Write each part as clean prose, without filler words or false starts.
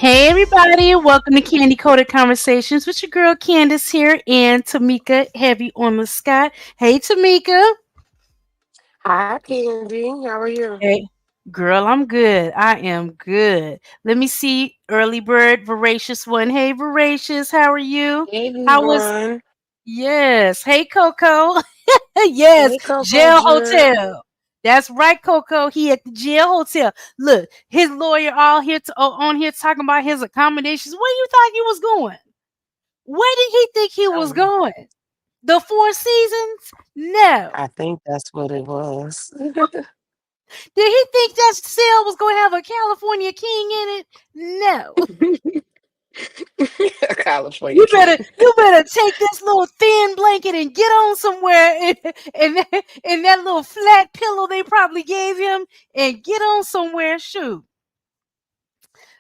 Hey everybody, welcome to Candy Coated Conversations with your girl Candace here and Tamika Heavy on the Sky. Hey Tamika. Hi, Candy. How are you? Hey. Girl, I'm good. I am good. Let me see early bird voracious one. Hey voracious, how are you? Hey, How was everyone. Yes. Hey Coco. Yes, Hey, Coco jail Drip. hotel. That's right, Coco. He at the jail hotel. Look, his lawyer all here on here talking about his accommodations. Where you thought he was going? Where did he think he was Um, going? The Four Seasons? No. I think that's what it was. Did he think that cell was going to have a California king in it? No. A California You better king. you better take this little thin blanket and get on somewhere and that little flat pillow they probably gave him and get on somewhere. Shoot.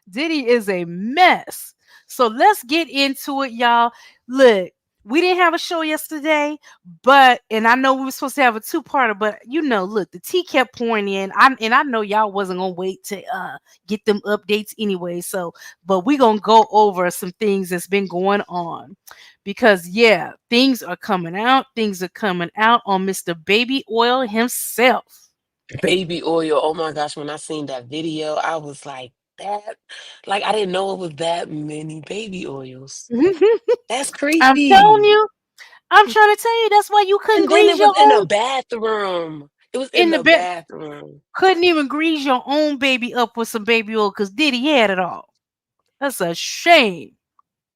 Diddy is a mess. So let's get into it, y'all. Look, we didn't have a show yesterday, but and I know we were supposed to have a two-parter, but look, the tea kept pouring in. I know y'all wasn't gonna wait to get them updates anyway. So, but we gonna go over some things that's been going on because yeah, things are coming out. Things are coming out on Mr. Baby Oil himself. Baby oil. Oh my gosh, when I seen that video, I was like, that. Like, I didn't know it was that many baby oils. That's I'm telling creepy. you. I'm trying to tell you that's why you couldn't And then grease it your was in the own bathroom. It was in in the the bed. bathroom. Couldn't even grease your own baby up with some baby oil because Diddy had it all. That's a shame.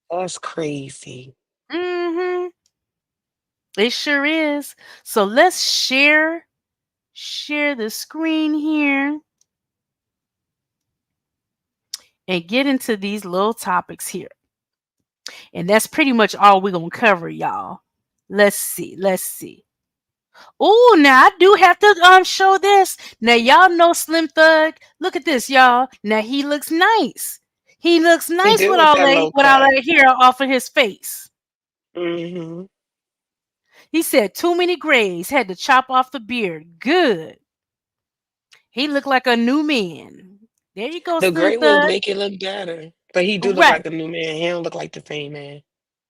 That's crazy. Hmm. It sure is. So let's share the screen here and get into these little topics here. And that's pretty much all we're gonna cover, y'all. Let's see. Let's see. Oh, now I do have to show this. Now y'all know Slim Thug. Look at this, y'all. Now he looks nice. He looks He nice did with with all that that low with all cut. that hair off of his face. Hmm. He said too many grays, had to chop off the beard. Good. He looked like a new man. There you go, The Slim gray ones Thug. make it look better. But he do look Right. like a new man. He don't look like the same man.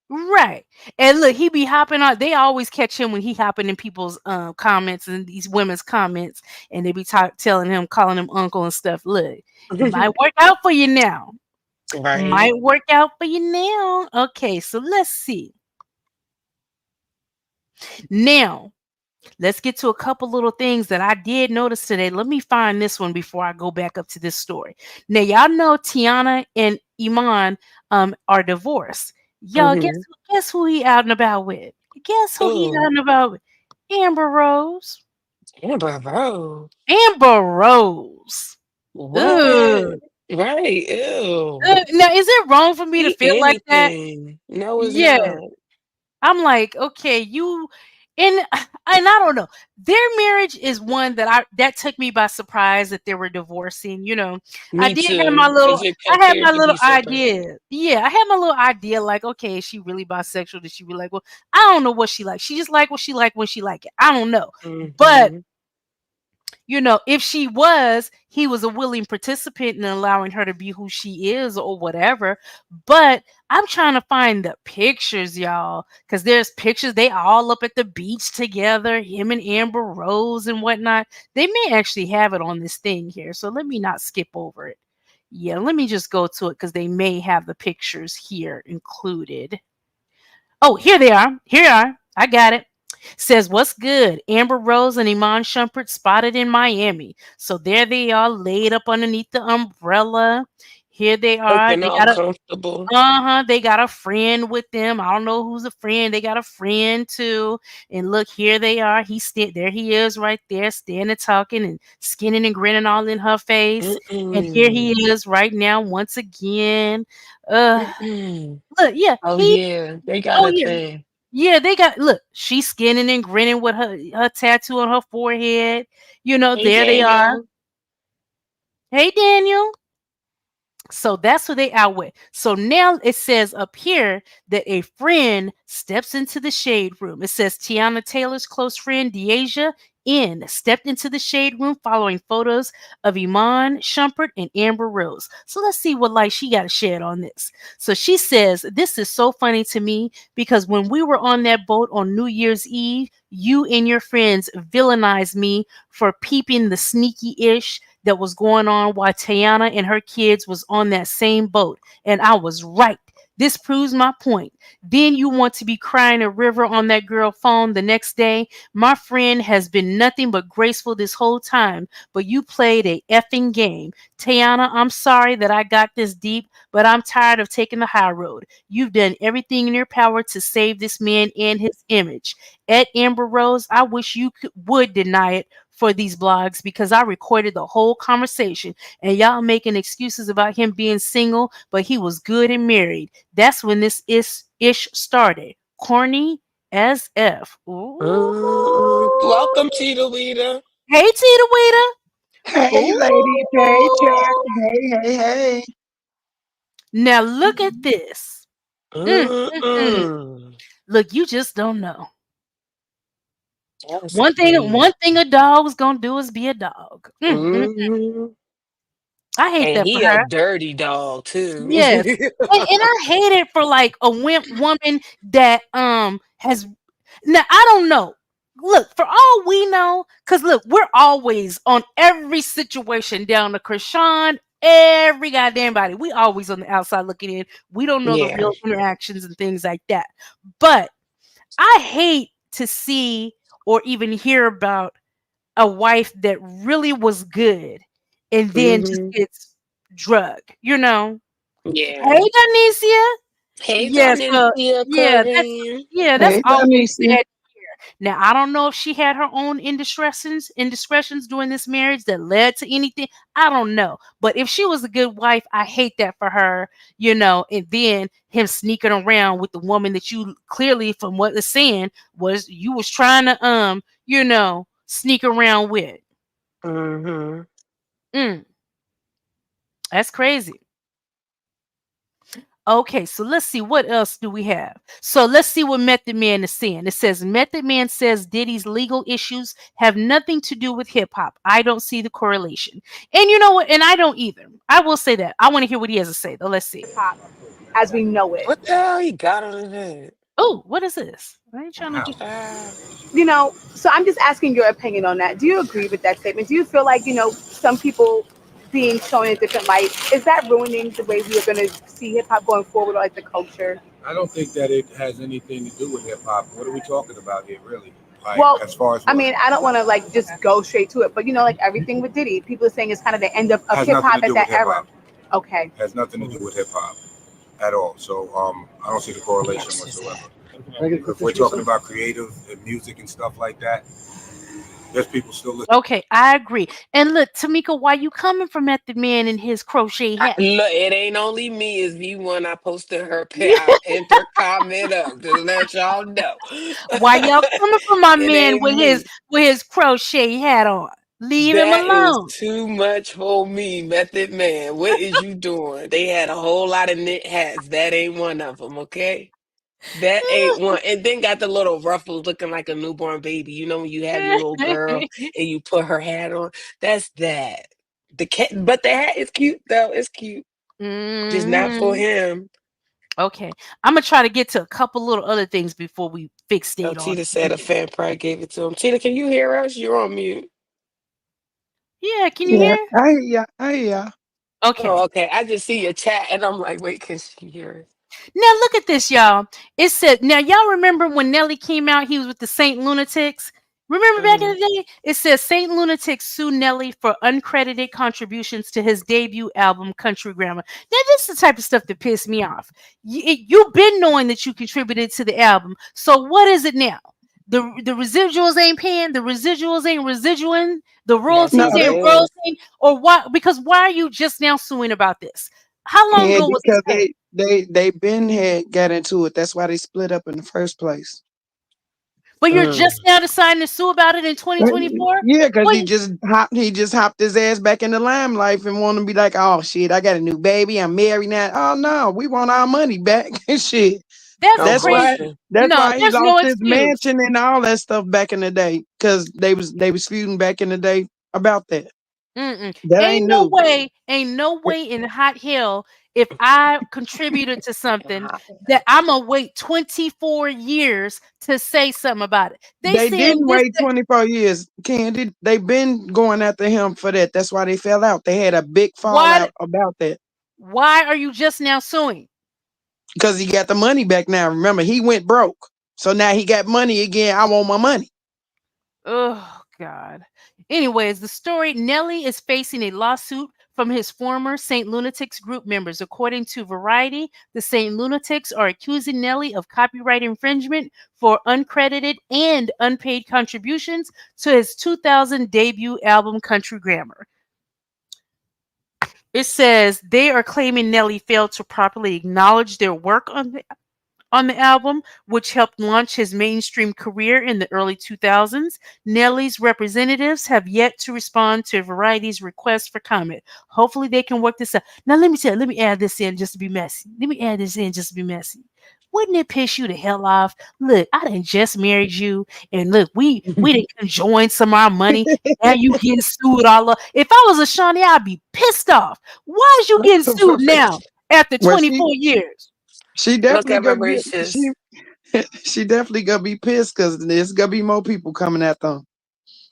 Right. And look, he be hopping on. They always catch him when he hopping in people's comments and these women's comments, and they be telling him, calling him uncle and stuff. Look, it might work out for you now. Right? Might work out for you now. Okay, so let's see. Now, let's get to a couple little things that I did notice today. Let me find this one before I go back up to this story. Now, y'all know Tiana and Iman are divorced. Y'all, Hmm. guess who he out and about with? Guess who he out Oh, and about with? Amber Rose. Amber Rose. Amber Rose. What? Ugh. Right? Ew. Now, is it wrong for me to Eat feel like that? anything. No, it's Yeah. not. I'm like, okay, you and I don't know. Their marriage is one that that took me by surprise that they were divorcing. I Me did have my too. little Because it I had my appears to little be separate. idea. Yeah, I had my little idea like, okay, is she really bisexual? Did she be like, well, I don't know what she like. She just like what she like when she like it. I don't know. But Hmm. if she was, he was a willing participant in allowing her to be who she is or whatever. But I'm trying to find the pictures, y'all, because there's pictures. They all up at the beach together, him and Amber Rose and whatnot. They may actually have it on this thing here. So let me not skip over it. Yeah, let me just go to it because they may have the pictures here included. Oh, here they are. Here they are. I got it. Says, what's good? Amber Rose and Iman Shumpert spotted in Miami. So there they are laid up underneath the umbrella. Here they are. Looking They all got a comfortable. they got a friend with them. I don't know who's a friend. They got a friend too. And look, here they are. There he is right there, standing talking and skinning and grinning all in her face. And here he Mm-mm. is right now once again. Uh Mm-mm. look, yeah, Oh, he yeah. They got oh a yeah. thing. Yeah, they got look, she's skinning and grinning with her tattoo on her forehead. Hey, There they are. Daniel. Hey Daniel. So that's who they out with. So now it says up here that a friend steps into the shade room. It says Tiana Taylor's close friend, Deasia, in, stepped into the shade room following photos of Iman Shumpert and Amber Rose. So let's see what light she got to shed on this. So she says, "This is so funny to me because when we were on that boat on New Year's Eve, you and your friends villainized me for peeping the sneaky ish that was going on while Tayana and her kids was on that same boat. And I was right. This proves my point. Then you want to be crying a river on that girl phone the next day. My friend has been nothing but graceful this whole time, but you played a effing game. Tayana, I'm sorry that I got this deep, but I'm tired of taking the high road. You've done everything in your power to save this man and his image. At Amber Rose, I wish you would deny it for these blogs because I recorded the whole conversation and y'all making excuses about him being single, but he was good and married. That's when this ish started. Corny as F. Ooh. Welcome, Cheetah Weeder. Hey, Tita Wita. Hey, ladies. Hey, Chuck. Ooh. Hey, hey, hey. Now look at this. Mm, mm, mm. Mm-mm. Look, you just don't know. That's One thing, crazy. one thing a dog's gonna do is be a dog. Hmm. I hate And that for he a her. dirty dog too. Yes. And I hate it for like a woman that has now I don't know. Look, for all we know, because look, we're always on every situation down to Krishan, every goddamn body. We always on the outside looking in. We don't know the Yeah. real interactions and things like that. But I hate to see or even hear about a wife that really was good and then just Hmm. gets drugged, you know? Hey, Yeah. Donicia. Hey, Yes, Donissia yeah, that's Corinne. that's Hey, always Donicia. sad. Now, I don't know if she had her own indiscretions during this marriage that led to anything. I don't know. But if she was a good wife, I hate that for her, and then him sneaking around with the woman that you clearly, from what it's saying, was trying to sneak around with. Hmm. Mm, that's crazy. Okay, so let's see what else do we have. So let's see what Method Man is saying. It says Method Man says Diddy's legal issues have nothing to do with hip hop. I don't see the correlation. And you know what? And I don't either. I will say that. I want to hear what he has to say though. Let's see. Pop as we know it. What the hell he got on his head? Oh, what is this? I ain't trying to do. Child. So I'm just asking your opinion on that. Do you agree with that statement? Do you feel like, some people being shown in a different light, is that ruining the way we are going to see hip hop going forward or like the culture? I don't think that it has anything to do with hip hop. What are we talking about here, really? Like, Well, as far as I what? mean, I don't want to like just go straight to it, but like everything with Diddy, people are saying it's kind of the end of Has hip nothing hop to at do with that hip era. hop. Okay. Has nothing to do with hip hop at all. So I don't see the correlation whatsoever. If we're talking about creative and music and stuff like that, there's people still listening. Okay, I agree. And look, Tamika, why you coming from Method Man in his crochet hat? Look, it ain't only me. It's V1. I posted her I pinned her comment up to let y'all know. Why y'all coming for my It man ain't with his me. crochet hat on? Leave him That is alone. too much for me, Method Man. What is you doing? They had a whole lot of knit hats. That ain't one of them, okay? That ain't one. And then got the little ruffles looking like a newborn baby. You know when you have your little girl and you put her hat on? That's that. The cat, but the hat is cute though. It's cute. Just not for Mhm. him. Okay, I'm gonna try to get to a couple little other things before we Oh, fixate on. Cheetah said a fan probably gave it to him. Cheetah, can you hear us? You're on mute. Yeah, can you Yeah, hear? I hear ya. I hear ya. Oh, Okay. okay. I just see your chat and I'm like, wait, can she hear us? Now look at this, y'all. It said, now y'all remember when Nelly came out, he was with the Saint Lunatics. Remember back in Mhm. the day? It says Saint Lunatics sued Nelly for uncredited contributions to his debut album, Country Grammar. Now, this is the type of stuff that pissed me off. You've been knowing that you contributed to the album. So what is it now? The residuals ain't paying, the residuals ain't residuing, the That's No, royalties what it ain't they is. royalties, or why? Because why are you just now suing about this? How long yeah, ago was this because passed? they been had got into it. That's why they split up in the first place. But you're Mm. just now deciding to sue about it in 2024? Yeah, because Well, he just hopped his ass back in the limelight and want to be like, oh shit, I got a new baby, I'm married now. Oh no, we want our money back and shit. That's Oh, That's crazy. why. bless you. That's No, why he there's lost no his excuse. mansion and all that stuff back in the day, because they was feuding back in the day about that. Mm-mm. That ain't new. Ain't no way in hot hell if I contributed to something that I'm gonna wait 24 years to say something about it. They They saying didn't this. wait 24 years, Candy. They've been going after him for that. That's why they fell out. They had a big Why? fallout about that Why are you just now suing? because he got the money back now. Remember, he went broke. So now he got money again. I want my money. Oh God. Anyways, the story: Nelly is facing a lawsuit from his former Saint Lunatics group members. According to Variety, the Saint Lunatics are accusing Nelly of copyright infringement for uncredited and unpaid contributions to his 2000 debut album Country Grammar. It says they are claiming Nelly failed to properly acknowledge their work on the album, which helped launch his mainstream career in the early 2000s. Nelly's representatives have yet to respond to Variety's request for comment. Hopefully, they can work this out. Now, let me add this in just to be messy. Let me add this in just to be messy. Wouldn't it piss you the hell off? Look, I done just married you, and look, we didn't conjoin some of our money. Now you getting sued all up. If I was a Shawnee, I'd be pissed off. Why is you getting sued now after Well, 24 years? she Look definitely at gonna get Mauritius. she definitely gonna be pissed because there's gonna be more people coming at them.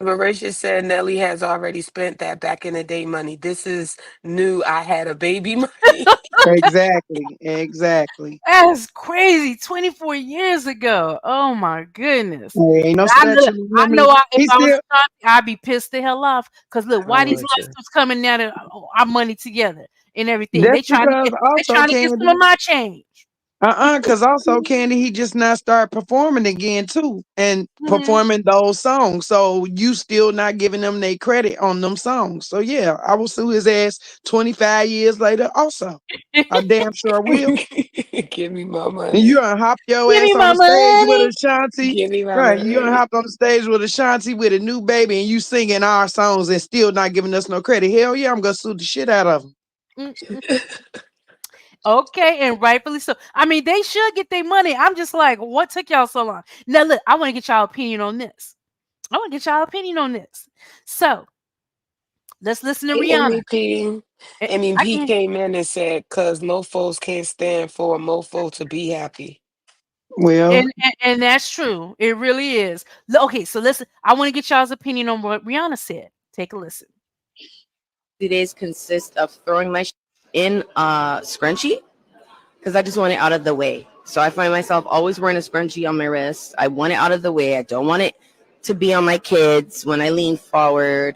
Mauritius said Nelly has already spent that back in the day money. This is new. I had a baby money. Exactly, exactly. That's crazy. 24 years ago. Oh my goodness. Hey, ain't no I know, statute of limit. if He I was still a Shawnee, I'd be pissed the hell off. Cause look, why I'm these with you. lawsuits coming down to our money together and everything? that's because They also trying to get some Candy. of my change. Because also Candy, he just not start performing again too, and Mhm. performing those songs. So you still not giving them their credit on them songs. So yeah, I will sue his ass 25 years later. Also, I damn sure will. Give me my And you money. done hop your Give me ass on my the stage with money. Ashanti. Give me my Right. You done money. hopped on the stage with Ashanti with a new baby and you singing our songs and still not giving us no credit. Hell yeah, I'm gonna sue the shit out of them. Mm. Okay, and rightfully so. I mean, they should get their money. I'm just like, what took y'all so long? Now, look, I want to get y'all opinion on this. I want to get y'all opinion on this. So let's listen to Hey, Rihanna. MEP. I MEP can, came in and said, "Cause mofos can't stand for a mofo to be happy." Well, and that's true. It really is. Okay, so listen. I want to get y'all's opinion on what Rihanna said. Take a listen. Days consist of throwing my in a scrunchie because I just want it out of the way. So I find myself always wearing a scrunchie on my wrist. I want it out of the way. I don't want it to be on my kids when I lean forward.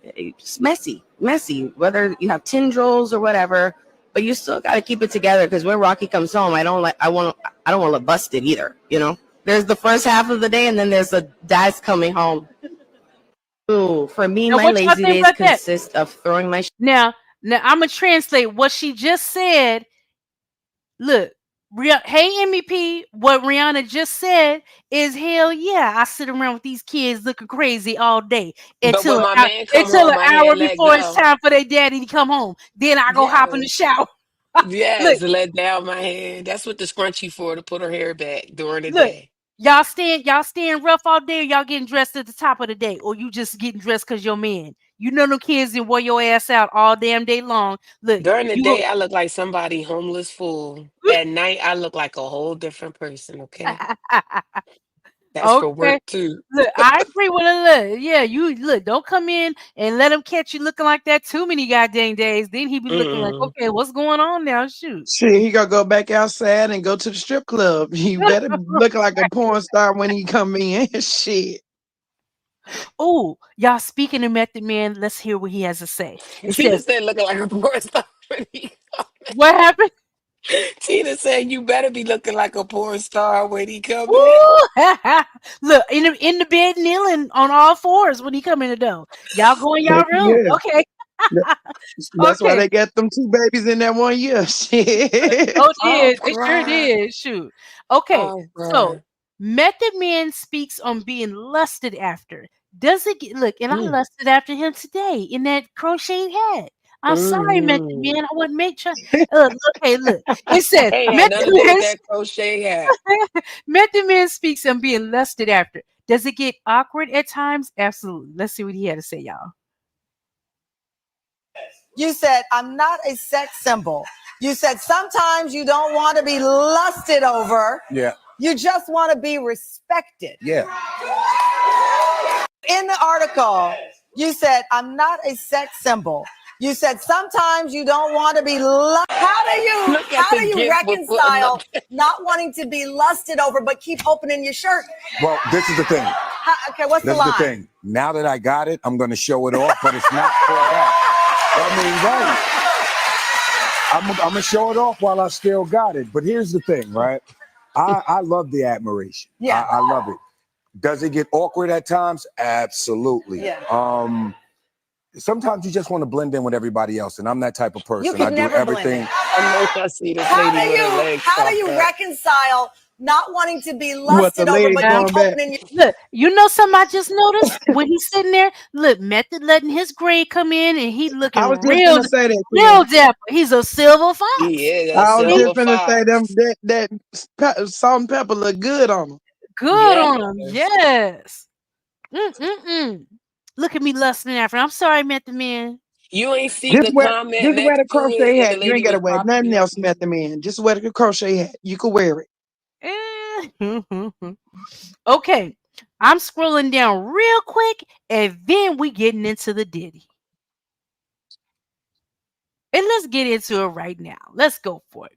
It's messy, messy. Whether you have tendrils or whatever, but you still got to keep it together because when Rocky comes home, I don't want to look busted either. You know, there's the first half of the day, and then there's the dad's coming home. Ooh, for me, Now, my what y'all lazy think days about that? consist of throwing my Now, I'm gonna translate what she just said. Look, hey MEP, what Rihanna just said is hell yeah. I sit around with these kids looking crazy all day But when my man come until home, an my hour hand let before it's go. time for their daddy to come home. Then I go hop in the Yes, shower. Look, yes, let down my hand. That's what the scrunchie for, to put her hair back during the look. day. Y'all staying rough all day, or y'all getting dressed at the top of the day, or you just getting dressed because your man. You know them kids that wear your ass out all damn day long. Look, During the you day, I look like somebody homeless fool. At night, I look like a whole different person. Okay, that's for work okay. too. Look, I agree with her. Look, yeah, you look. Don't come in and let him catch you looking like that too many goddamn days. Then he be looking like, Mm. okay, what's going on now? Shoot. shit, he gonna go back outside and go to the strip club. You better look like a porn star when he come in. Shit. Oh, y'all speaking of Method Man, let's hear what he has to say. It Tina says, said, "Looking like a porn star." When he come what happened? in. Tina said, "You better be looking like a porn star when he come in." Woo! Look, in the bed kneeling on all fours when he come in the door. Y'all go in y'all Heck room. yeah. Okay. That- That's why Okay. they got them two babies in that one year. Shit. Oh, Oh, did. They sure cry. did. Shoot. Okay. Oh, So cry. Method Man speaks on being lusted after. Does it look, and I Mm. lusted after him today in that crocheted hat. I'm sorry, Method Mm-hmm. Man. I wasn't make sure. Okay, look. It says Hey, had Method nothing to do with Man. that crochet hat. Method Man speaks on being lusted after. Does it get awkward at times? Absolutely. Let's see what he had to say, y'all. You said, I'm not a sex symbol. You said, sometimes you don't want to be lusted over. Yeah. You just want to be respected. Yeah. In the article, you said, I'm not a sex symbol. You said, sometimes you don't want to be Look at how the do you gift we're putting up reconcile not wanting to be lusted over but keep opening your shirt? Well, this is the thing. Okay, what's This the is line? the thing. Now that I got it, I'm going to show it off, but it's not for that. I mean, right. I'm going to show it off while I still got it. But here's the thing, right? I love the admiration. Yeah. I love it. Does it get awkward at times? Absolutely. Yeah. Sometimes you just want to blend in with everybody else, and I'm that type of person. You can I do never blend everything. in. I see this lady with her legs How do you propped up. reconcile not wanting to be What, the lusted over leg but Yeah. going keep back? opening your Look, you know something I just noticed when he's sitting there. Look, Method letting his grade come in, and he looking I was just real, gonna say that, real Kim. dapper. He's a silver He fox. is a I was See, just silver gonna say them fox. salt and pepper look good on them. good on him. Yes. Yes. Mm-mm-mm. Look at me lusting after. I'm sorry, Method Man. You ain't see Just the wear comment just wear next the to it crochet where the hat. You lady ain't gotta was wear nothing propping up. else, Method Man. Just wear the crochet hat. You can wear it. Eh. Okay, I'm scrolling down real quick, and then we getting into the Diddy. And let's get into it right now. Let's go for it.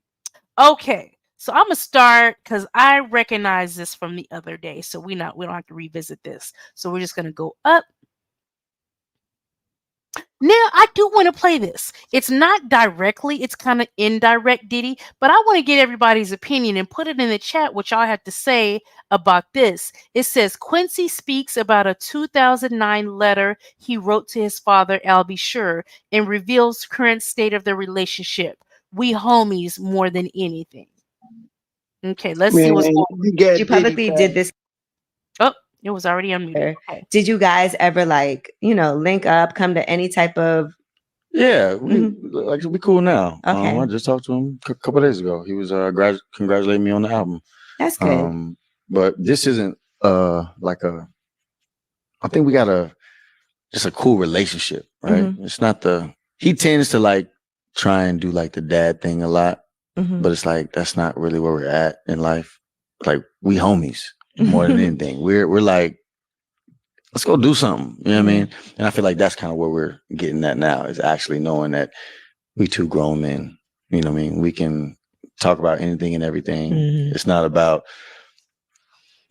Okay, so I'm gonna start because I recognize this from the other day, so we don't have to revisit this. So we're just gonna go up. Now I do want to play this. It's not directly, it's kind of indirect Diddy, but I want to get everybody's opinion and put it in the chat what y'all have to say about this. It says Quincy speaks about a 2009 letter he wrote to his father, Albie Sure, and reveals current state of their relationship. We homies more than anything. Okay, let's see Man, what's going you got You Diddy publicly did fast. this. on. Oh, it was already unmuted. Okay. Did you guys ever link up, come to any type of? Yeah, we cool now. Okay. I just talked to him a couple days ago. He was congratulating me on the album. That's good. But this isn't like a. I think we got just a cool relationship, right? It's not he tends to try and do the dad thing a lot, but it's that's not really where we're at in life. Like we homies more than anything. We're like, let's go do something. You know what I mean? And I feel like that's kind of where we're getting at now is actually knowing that we two grown men. You know what I mean? We can talk about anything and everything. It's not about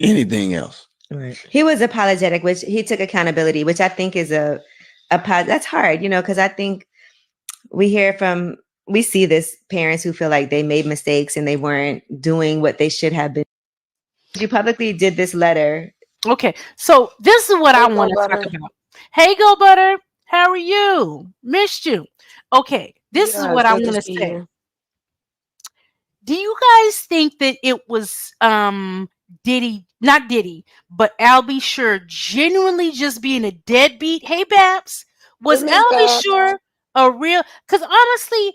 anything else. Right. He was apologetic, which he took accountability, which I think is that's hard, because I think we see this parents who feel like they made mistakes and they weren't doing what they should have been. You publicly did this letter. Okay, so this is what I Hey, Go want to talk Butter. about. Hey, Go Butter, how are you? Missed you. Okay, this is Yeah, what it's I good to want to see say. you. Do you guys think that it was Diddy, not Diddy, but Albie Sure genuinely just being a deadbeat? Hey, Babs, Hey, was Miss Albie Babs. Sure a real? Because honestly,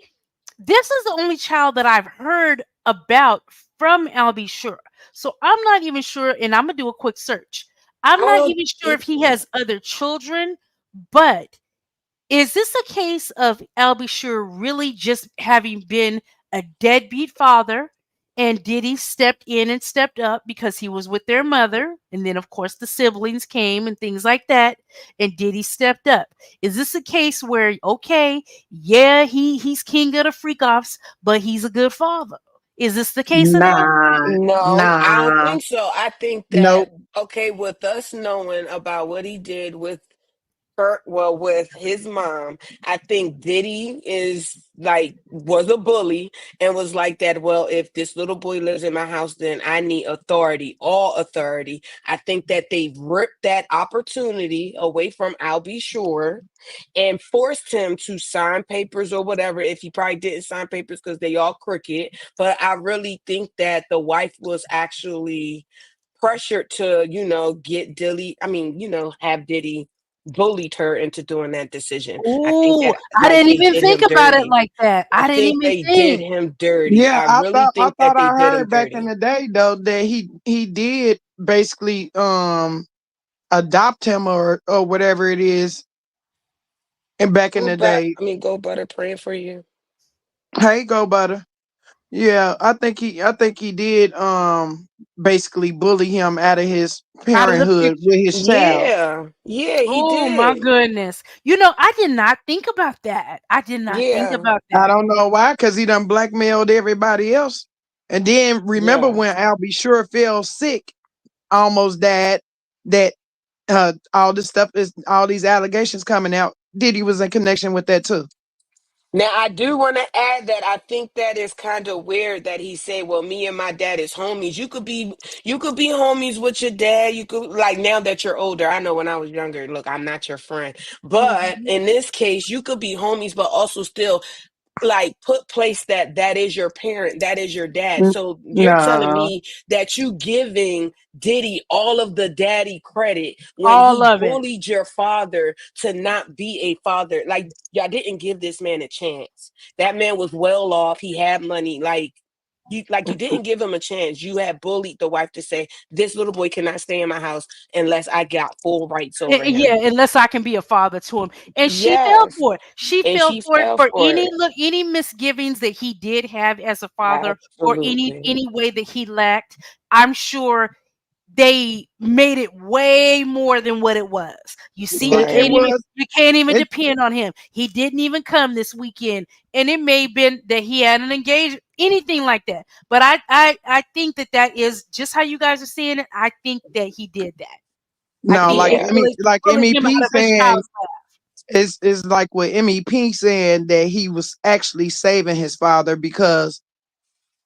this is the only child that I've heard about from Albie Sure. So I'm not even sure, and I'm gonna do a quick search. I'm I not don't. even sure if he has other children, but is this a case of Albie Sure really just having been a deadbeat father? And Diddy stepped in and stepped up because he was with their mother. And then, of course, the siblings came and things like that. And Diddy stepped up. Is this a case where, okay, yeah, he's king of the freak offs, but he's a good father? Is this the case of that? Nah, No, I don't nah, think so. I think that nope. okay, with us knowing about what he did with her, well, with his mom, I think Diddy was a bully and was like that. Well, if this little boy lives in my house, then I need authority, all authority. I think that they ripped that opportunity away from Albie Shore and forced him to sign papers or whatever. If he probably didn't sign papers because they all crooked, but I really think that the wife was actually pressured to, get Diddy. I mean, have Diddy bullied her into doing that decision. I think Ooh, that I like didn't they even did think him about it dirty. like that. I I didn't think even they did think. him dirty. Yeah, I really I think that thought they I did him heard back in dirty. the day though that he did basically adopt him or whatever it is. And back in Go the back. day, I mean, go butter praying for you. hey, go butter. Yeah, I think he did basically bully him out of his Out of the parenthood picture. with his child. Yeah, yeah, he Oh my did. goodness. I did not think about that. I did not think Yeah, about I that. don't know why, because he done blackmailed everybody else. And then remember yeah. when Albie Sure fell sick, almost died, that all these allegations coming out. Diddy was in connection with that too. Now I do want to add that I think that is kind of weird that he said, "Well, me and my dad is homies." You could be homies with your dad. You could like now that you're older. I know when I was younger, look, I'm not your friend, but Mhm. in this case, you could be homies, but also still like put place that that is your parent, that is your dad. N- So you're telling Nah, me that you giving Diddy all of the daddy credit when All he of it. bullied your father to not be a father. Like y'all didn't give this man a chance. That man was well off. He had money. You didn't give him a chance. You had bullied the wife to say this little boy cannot stay in my house unless I got full rights over Yeah, him. unless I can be a father to him. And she fell Yes, for it. She and fell she for it fell for for it. any misgivings that he did have as a father or Absolutely. any way that he lacked. I'm sure they made it way more than what it was. You see, it Right. was you can't even it. depend on him. He didn't even come this weekend, and it may have been that he had an engagement, anything like that. But I think that that is just how you guys are seeing it. I think that he did that. I No, think like they Yeah. like bullied him out MEP of his saying child's life. is like with MEP saying that he was actually saving his father because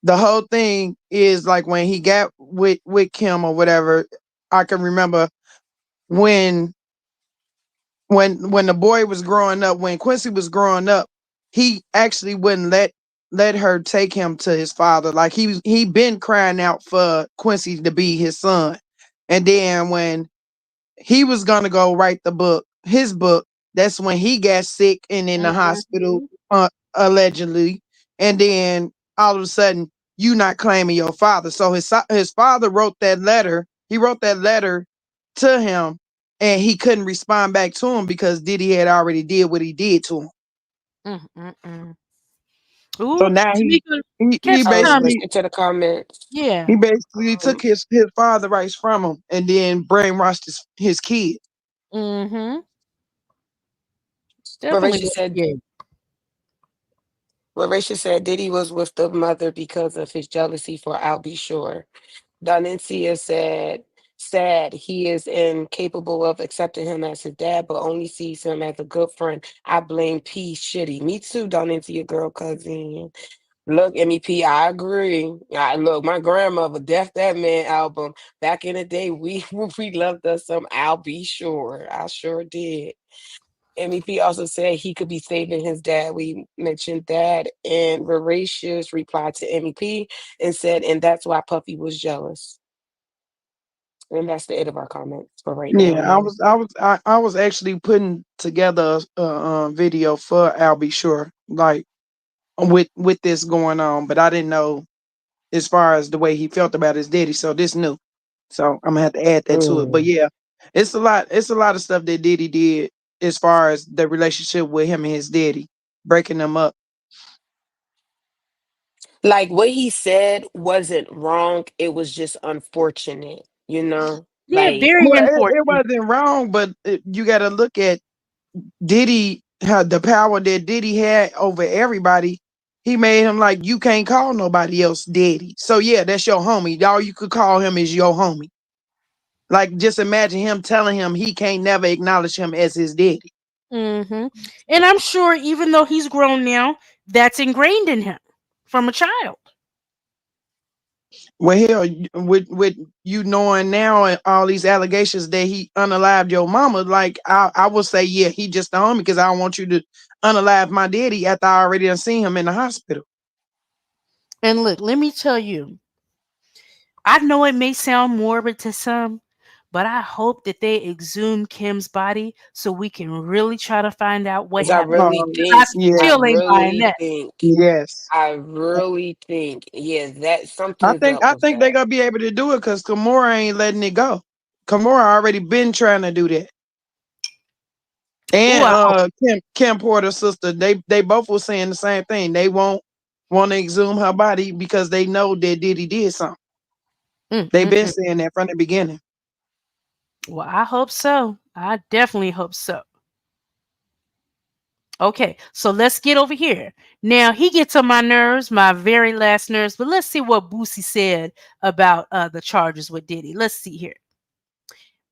the whole thing is like when he got with Kim or whatever. I can remember when when the boy was growing up, when Quincy was growing up, he actually wouldn't let her take him to his father. Like he been crying out for Quincy to be his son. And then when he was gonna go write his book, that's when he got sick and in the hospital, Mhm. allegedly. And then all of a sudden, you not claiming your father. So his father wrote that letter. He wrote that letter to him, and he couldn't respond back to him because Diddy had already did what he did to him. Mm, mm, mm. So Ooh, now Tamika, he catch the I was comment. listening to the comments. he Yeah. basically took Um, his father rights from him and then brainwashed his kid. Mm-hmm. Definitely Horatio was said, scared. Horatio said Diddy was with the mother because of his jealousy for I'll Be Sure. Donencia said, sad he is incapable of accepting him as his dad, but only sees him as a good friend. I blame P shitty. Me too, Donencia, girl cousin. Look, MEP, I agree. Look, my grandmother, Death That Man album. Back in the day, we we loved us some I'll Be Sure. I sure did. MEP also said he could be saving his dad. We mentioned that. And Voracious replied to MEP and said, and that's why Puffy was jealous. And that's the end of our comments for right now, Yeah, man. I was actually putting together a video for I'll Be Sure, like with this going on, but I didn't know as far as the way he felt about his daddy. So this new, so I'm gonna have to add that to it. But Mm. yeah, it's a lot. It's a lot of stuff that Diddy did as far as the relationship with him and his daddy, breaking them up. Like what he said wasn't wrong. It was just unfortunate, you know? Yeah, Like, very Well, it unfortunate. wasn't wrong, but you got to look at Diddy had the power that Diddy had over everybody. He made him like you can't call nobody else daddy. So yeah, that's your homie. All you could call him is your homie. Like just imagine him telling him he can't never acknowledge him as his daddy. Hmm. And I'm sure even though he's grown now, that's ingrained in him from a child. Well, hell, with you knowing now and all these allegations that he unalived your mama, like I would say, yeah, he just the homie because I don't want you to unalive my daddy after I already done seen him in the hospital. And look, let me tell you, I know it may sound morbid to some, but I hope that they exhume Kim's body so we can really try to find out what Because I happened. really Um, 'Cause I think, I yeah, still ain't buying really that. think, yes. I really think, yeah, that I something's think up I with think they're that. gonna be able to do it because Kimura ain't letting it go. Kimura already been trying to do that. Ooh, And I hope. Kim Porter's sister, they both were saying the same thing. They won't want to exhume her body because they know that Diddy did something. Mm, They've mm, been mm. saying that from the beginning. Well, I hope so. I definitely hope so. Okay, so let's get over here. Now he gets on my nerves, my very last nerves. But let's see what Boosie said about the charges with Diddy. Let's see here.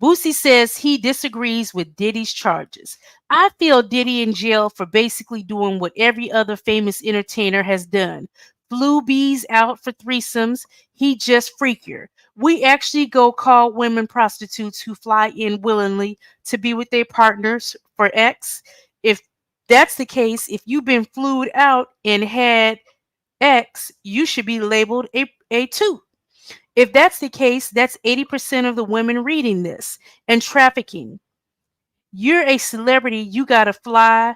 Boosie says he disagrees with Diddy's charges. I feel Diddy in jail for basically doing what every other famous entertainer has done. Flew bees out for threesomes. He just freakier. We actually go call women prostitutes who fly in willingly to be with their partners for X. If that's the case, if you've been flued out and had X, you should be labeled a 2. If that's the case, that's 80% of the women reading this. And trafficking. You're a celebrity, you gotta fly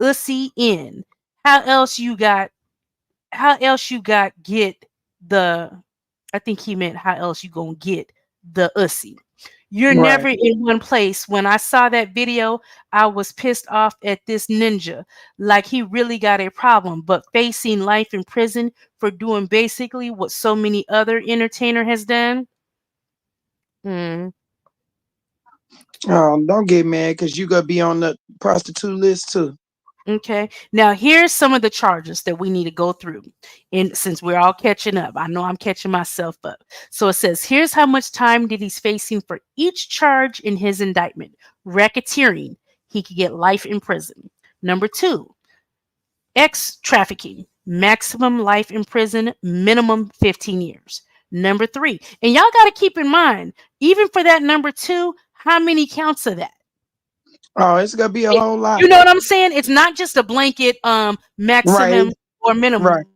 ussy in. How else you got get the I think he meant how else you gonna get the ussy. You're Right. never in one place. When I saw that video, I was pissed off at this ninja. Like he really got a problem, but facing life in prison for doing basically what so many other entertainer has done. Mm, Don't get mad because you gonna be on the prostitute list too. okay. Now here's some of the charges that we need to go through. And since we're all catching up, I know I'm catching myself up. So it says here's how much time did he's facing for each charge in his indictment. Racketeering, he could get life in prison. Number 2, X trafficking, maximum life in prison, minimum 15 years. Number 3, and y'all got to keep in mind, even for that number 2, how many counts of that? Oh, it's gonna be a whole lot. You know what I'm saying? It's not just a blanket Right. maximum or minimum. Right.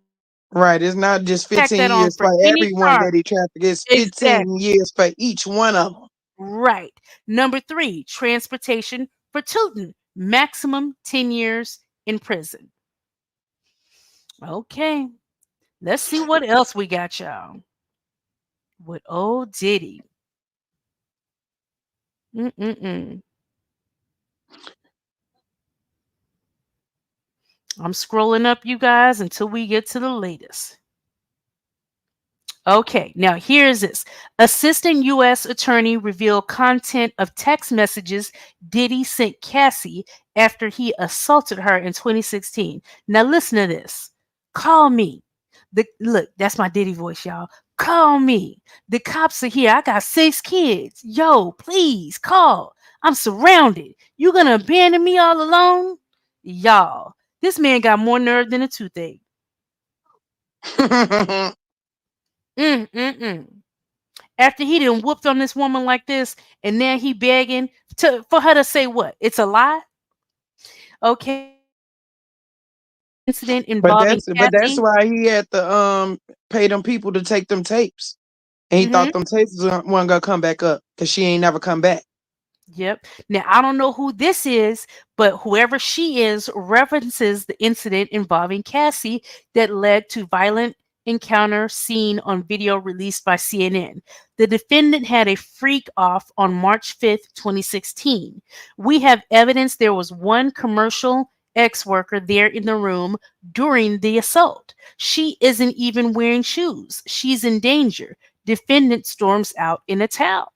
Right. It's not just Tack 15 that on years for for any everyone charge. that he trafficked. It's Exactly. 15 years for each one of them. Right. Number 3, transportation for tooting, maximum 10 years in prison. Okay. Let's see what else we got, y'all. With old Diddy. Mm-mm-mm. I'm scrolling up, you guys, until we get to the latest. Okay, now here's this. Assistant U.S. Attorney revealed content of text messages Diddy sent Cassie after he assaulted her in 2016. Now listen to this. Call me. Look, that's my Diddy voice, y'all. Call me. The cops are here. I got 6 kids. Yo, please call. I'm surrounded. You gonna abandon me all alone? Y'all, this man got more nerve than a toothache. Mm-mm-mm. After he done whooped on this woman like this, and now he begging for her to say what? It's a lie? Okay. Incident involving but that's Cassie. why he had to pay them people to take them tapes. And he Mm-hmm. thought them tapes weren't gonna come back up because she ain't never come back. Yep. Now I don't know who this is, but whoever she is references the incident involving Cassie that led to violent encounter seen on video released by CNN. The defendant had a freak off on March 5th, 2016. We have evidence there was one commercial ex-worker there in the room during the assault. She isn't even wearing shoes. She's in danger. Defendant storms out in a towel.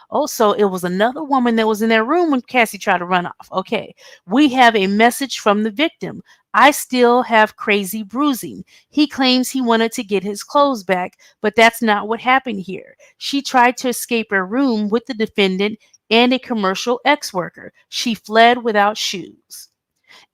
Also, it was another woman that was in that room when Cassie tried to run off. Okay. We have a message from the victim. I still have crazy bruising. He claims he wanted to get his clothes back, but that's not what happened here. She tried to escape her room with the defendant and a commercial ex worker. She fled without shoes.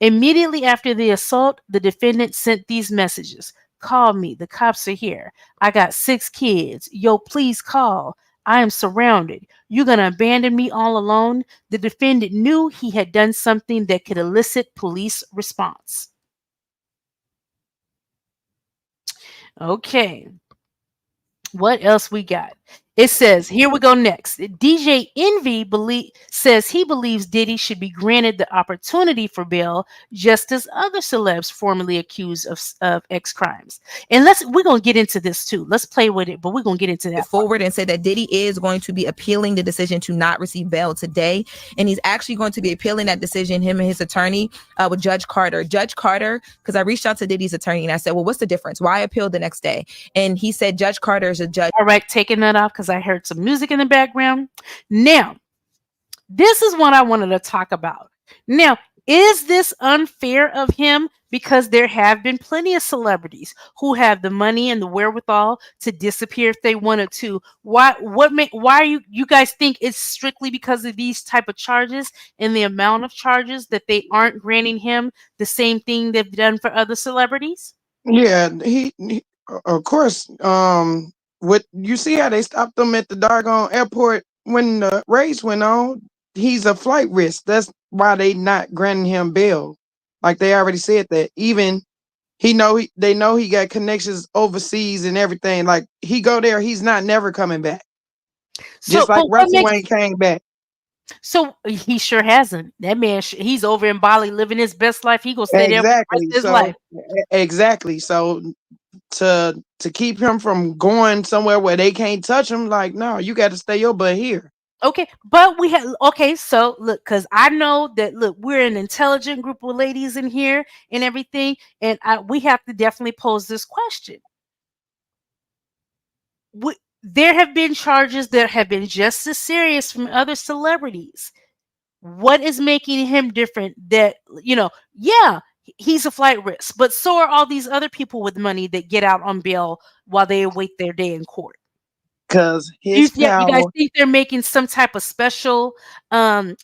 Immediately after the assault, the defendant sent these messages. Call me. The cops are here. I got 6 kids. Yo, please call. I am surrounded. You're going to abandon me all alone? The defendant knew he had done something that could elicit police response. Okay. What else we got? It says, here we go next. DJ Envy says he believes Diddy should be granted the opportunity for bail, just as other celebs formerly accused of X crimes. And we're gonna get into this too. Let's play with it, but we're gonna get into that forward and said that Diddy is going to be appealing the decision to not receive bail today, and he's actually going to be appealing that decision, him and his attorney, with Judge Carter. Judge Carter, because I reached out to Diddy's attorney and I said, well, what's the difference? Why appeal the next day? And he said Judge Carter is a judge. All right, taking that off because I heard some music in the background. Now, this is what I wanted to talk about. Now, is this unfair of him? Because there have been plenty of celebrities who have the money and the wherewithal to disappear if they wanted to. Why you guys think it's strictly because of these type of charges and the amount of charges that they aren't granting him the same thing they've done for other celebrities? Yeah, he of course. What you see how they stopped him at the doggone airport when the race went on? He's a flight risk. That's why they not granting him bail. Like they already said that. Even they know he got connections overseas and everything. Like he go there, he's not never coming back. So, Just like Russell Wayne came back. So he sure hasn't. That man, he's over in Bali living his best life. He gonna stay there for the rest of his life. Exactly. So to keep him from going somewhere where they can't touch him, like, no, you got to stay your butt here. Okay, but so look, because I know that we're an intelligent group of ladies in here and everything, and we have to definitely pose this question. There have been charges that have been just as serious from other celebrities. What is making him different? That yeah, he's a flight risk, but so are all these other people with money that get out on bail while they await their day in court. Because his power. You guys think they're making some type of special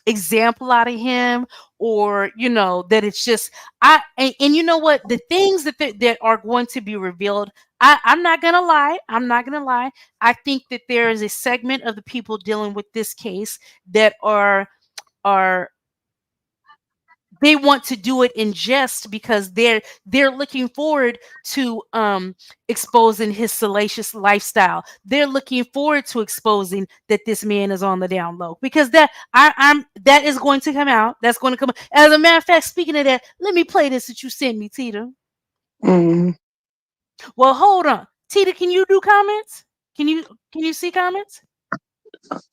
example out of him, or that it's just and you know what, the things that are going to be revealed, I'm not gonna lie. I think that there is a segment of the people dealing with this case that are they want to do it in jest because they're looking forward to exposing his salacious lifestyle. They're looking forward to exposing that this man is on the down low, because that is going to come out. That's going to come. As a matter of fact, speaking of that, let me play this that you sent me, Tita. Mm-hmm. Well, hold on, Tita. Can you do comments? Can you see comments?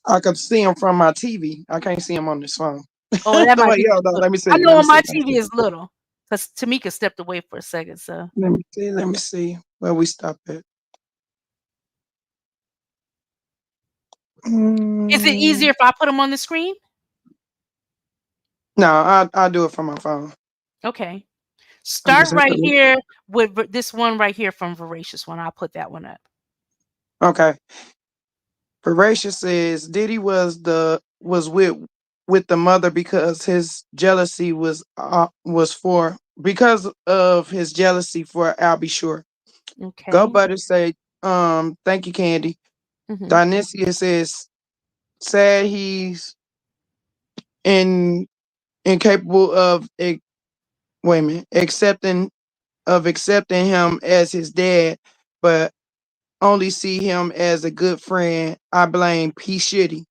I can see him from my TV. I can't see him on this phone. Oh, that might be. Let me see. I know my TV is little because Tamika stepped away for a second. So let me see where we stop at. Is it easier if I put them on the screen? No, I'll do it from my phone. Okay. Start right here with this one right here from Voracious One. I'll put that one up. Okay. Voracious says Diddy was with the mother because his jealousy was because of his jealousy for I'll Be Sure. Okay. Go Butter say, thank you, Candy. Mm-hmm. Dionysia says, sad he's incapable of accepting him as his dad, but only see him as a good friend. I blame P. Shitty.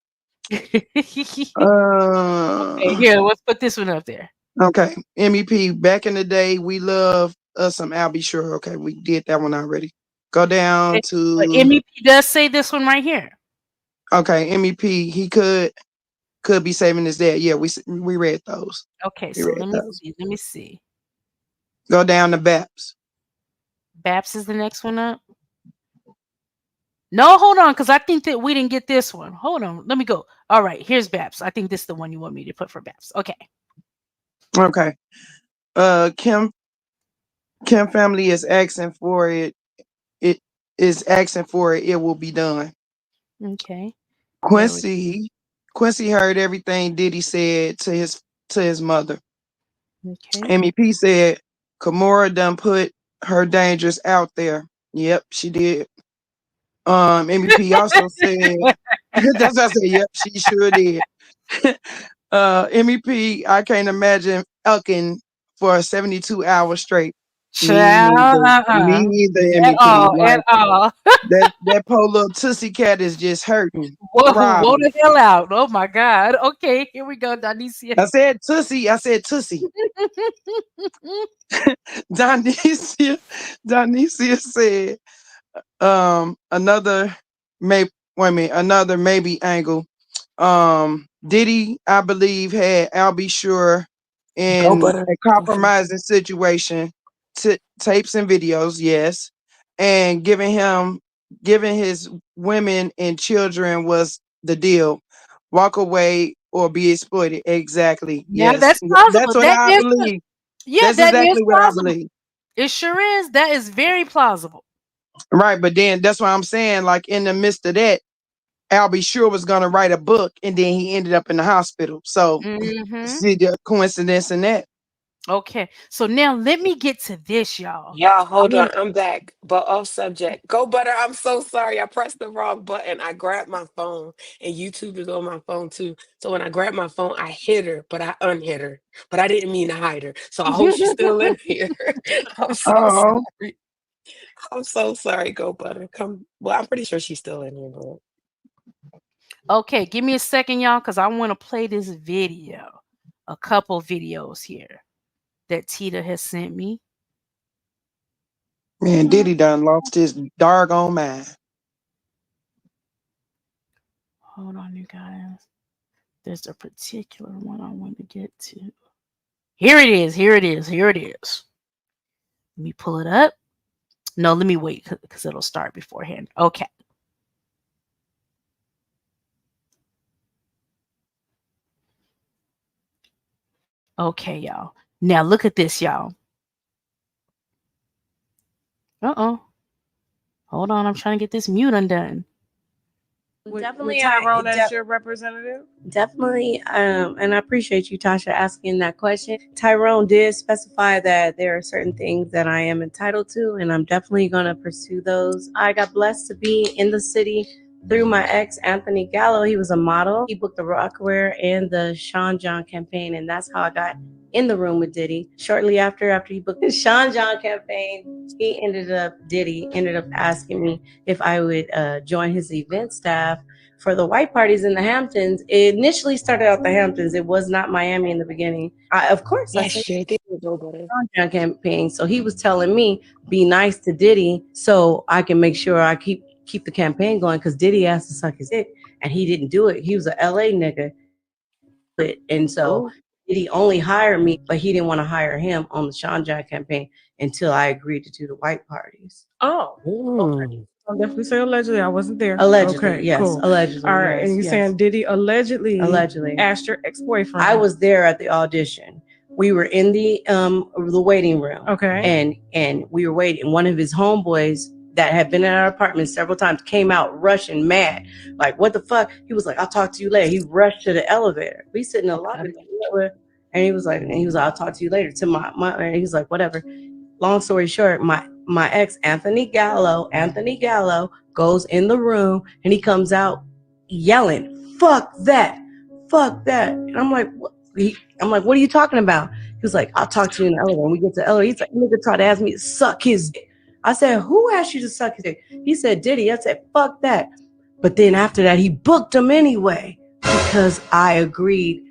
Okay, here, let's put this one up there. Okay, MEP. Back in the day, we love us some I'll Be Sure. Okay, we did that one already. Go down to MEP does say this one right here. Okay, MEP. He could be saving his dad. Yeah, we read those. Okay, so let me see. Go down to Baps. Baps is the next one up. No, hold on, because I think that we didn't get this one. Hold on, let me go. All right, here's Baps. I think this is the one you want me to put for Baps. Okay. Okay. Kim family is asking for it. It is asking for it. It will be done. Okay. Quincy heard everything Diddy said to his mother. Okay. MEP said Kimora done put her dangers out there. Yep, she did. MEP also said that's what I said. Yep, she sure did. MEP, I can't imagine elking for 72 hours straight. Me Child, either. Me either, at MEP. all, at Like all. that poor little tussy cat is just hurting, Whoa throbbing. the hell out. Oh my God. Okay, here we go, Donicia. I said tussy. I said tussy. Donicia. Donicia said, another may wait a minute, another maybe angle. Diddy, I believe, had Albie Sure Go in butter. a Go butter. compromising situation, tapes and videos, yes, and giving his women and children was the deal. Walk away or be exploited. Exactly. Now Yes. that's That's plausible. what That I is believe. yeah, That's that is exactly what I plausible. believe. It sure is. That is very plausible. Right. But then that's what I'm saying. Like in the midst of that, Albie Sure was gonna write a book and then he ended up in the hospital. So Hmm. see the coincidence in that. Okay. So now let me get to this, y'all. Y'all, I hold on. want I'm back, but off subject. Go butter. I'm so sorry. I pressed the wrong button. I grabbed my phone, and YouTube is on my phone too. So when I grabbed my phone, I hit her, but I unhit her. But I didn't mean to hide her. So I hope she's still in here. I'm so Oh, sorry. I'm so sorry. Go butter. Come. Well, I'm pretty sure she's still in here. But okay, give me a second, y'all, because I want to play this video. A couple videos here that Tita has sent me. man, Diddy done lost his doggone mind. Hold on, you guys. There's a particular one I want to get to. Here it is. Here it is. Here it is. Let me pull it up. No, let me wait because it'll start beforehand. Okay. Okay, y'all. Now look at this, y'all. Uh-oh. Hold on. I'm trying to get this mute undone. Definitely Tyrone as your representative. Definitely, and I appreciate you, Tasha, asking that question. Tyrone did specify that there are certain things that I am entitled to, and I'm definitely going to pursue those. I got blessed to be in the city through my ex, Anthony Gallo. He was a model. He booked the Rockaware and the Sean John campaign, and that's how I got in the room with Diddy. Shortly after he booked the Sean John campaign, Diddy ended up asking me if I would join his event staff for the white parties in the Hamptons. It initially started out the Hamptons. It was not Miami in the beginning. Of course, I yes, said shit. They will go butter. John campaign. So he was telling me, be nice to Diddy so I can make sure I keep the campaign going because Diddy asked to suck his dick and he didn't do it. He was a LA nigga. And so Oh. Diddy only hired me, but he didn't want to hire him on the Sean John campaign until I agreed to do the white parties. Oh, okay. Mm. I'll definitely say allegedly. I wasn't there. Allegedly, okay, yes. Cool. Allegedly, all right. Yes, and you're saying Diddy allegedly asked your ex-boyfriend? I was there at the audition. We were in the waiting room. Okay. And we were waiting. One of his homeboys that had been in our apartment several times came out rushing mad. Like, what the fuck? He was like, I'll talk to you later. He rushed to the elevator. We sit in the lobby. And he was like, I'll talk to you later. To my and he was like, whatever. Long story short, my ex Anthony Gallo goes in the room and he comes out yelling, "Fuck that, fuck that!" And I'm like, what? What are you talking about? He was like, "I'll talk to you in the elevator." When we get to the elevator, he's like, "Nigga tried to ask me to suck his dick." I said, "Who asked you to suck his dick?" He said, "Diddy." I said, "Fuck that." But then after that, he booked him anyway because I agreed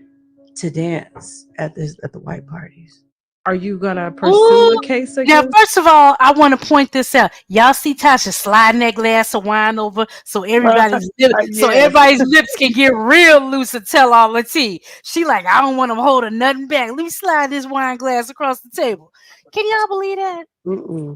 to dance at the white parties. Are you gonna pursue a case Now, against? first of all, I want to point this out. Y'all see Tasha sliding that glass of wine over so Yes. everybody's lips can get real loose and tell all the tea. She like, I don't want them holding nothing back. Let me slide this wine glass across the table. Can y'all believe that? Mm-mm.